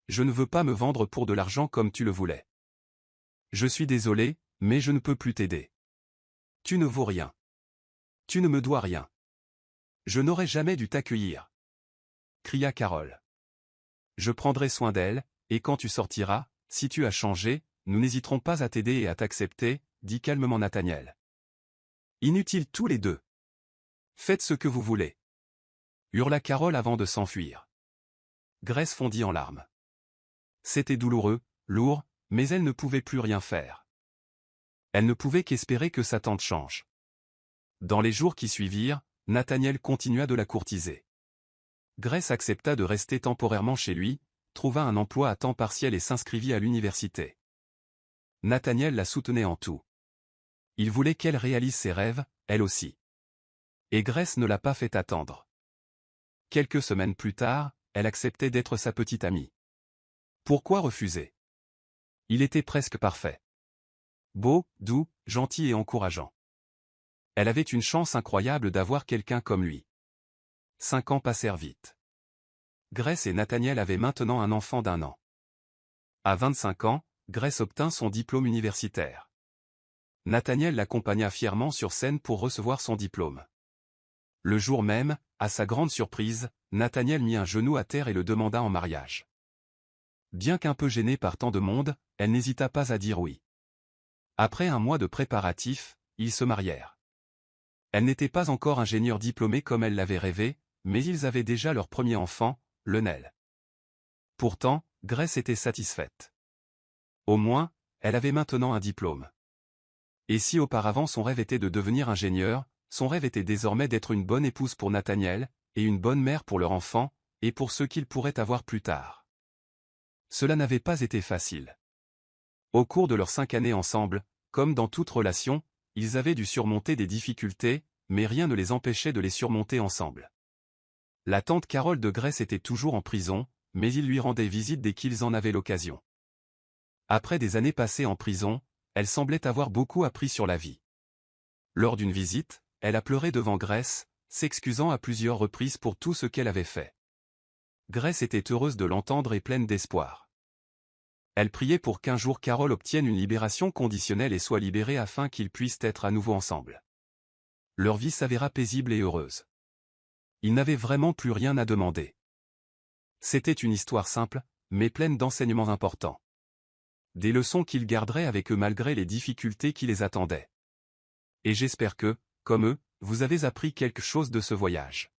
Je ne veux pas me vendre pour de l'argent comme tu le voulais. Je suis désolé, mais je ne peux plus t'aider. Tu ne vaux rien. Tu ne me dois rien. Je n'aurais jamais dû t'accueillir. Cria Carole. Je prendrai soin d'elle, et quand tu sortiras, si tu as changé, nous n'hésiterons pas à t'aider et à t'accepter, dit calmement Nathaniel. Inutiles tous les deux. Faites ce que vous voulez. Hurla Carole avant de s'enfuir. Grace fondit en larmes. C'était douloureux, lourd, mais elle ne pouvait plus rien faire. Elle ne pouvait qu'espérer que sa tante change. Dans les jours qui suivirent, Nathaniel continua de la courtiser. Grace accepta de rester temporairement chez lui, trouva un emploi à temps partiel et s'inscrivit à l'université. Nathaniel la soutenait en tout. Il voulait qu'elle réalise ses rêves, elle aussi. Et Grace ne l'a pas fait attendre. Quelques semaines plus tard, elle acceptait d'être sa petite amie. Pourquoi refuser? Il était presque parfait. Beau, doux, gentil et encourageant. Elle avait une chance incroyable d'avoir quelqu'un comme lui. 5 ans passèrent vite. Grace et Nathaniel avaient maintenant un enfant d'1 an. À 25 ans, Grace obtint son diplôme universitaire. Nathaniel l'accompagna fièrement sur scène pour recevoir son diplôme. Le jour même, à sa grande surprise, Nathaniel mit un genou à terre et le demanda en mariage. Bien qu'un peu gênée par tant de monde, elle n'hésita pas à dire oui. Après un mois de préparatifs, ils se marièrent. Elle n'était pas encore ingénieure diplômée comme elle l'avait rêvé, mais ils avaient déjà leur premier enfant, Lionel. Pourtant, Grace était satisfaite. Au moins, elle avait maintenant un diplôme. Et si auparavant son rêve était de devenir ingénieur, son rêve était désormais d'être une bonne épouse pour Nathaniel, et une bonne mère pour leur enfant, et pour ceux qu'ils pourraient avoir plus tard. Cela n'avait pas été facile. Au cours de leurs 5 années ensemble, comme dans toute relation, ils avaient dû surmonter des difficultés, mais rien ne les empêchait de les surmonter ensemble. La tante Carole de Grace était toujours en prison, mais il lui rendait visite dès qu'ils en avaient l'occasion. Après des années passées en prison, elle semblait avoir beaucoup appris sur la vie. Lors d'une visite, elle a pleuré devant Grace, s'excusant à plusieurs reprises pour tout ce qu'elle avait fait. Grace était heureuse de l'entendre et pleine d'espoir. Elle priait pour qu'un jour Carol obtienne une libération conditionnelle et soit libérée afin qu'ils puissent être à nouveau ensemble. Leur vie s'avéra paisible et heureuse. Ils n'avaient vraiment plus rien à demander. C'était une histoire simple, mais pleine d'enseignements importants. Des leçons qu'ils garderaient avec eux malgré les difficultés qui les attendaient. Et j'espère que, comme eux, vous avez appris quelque chose de ce voyage.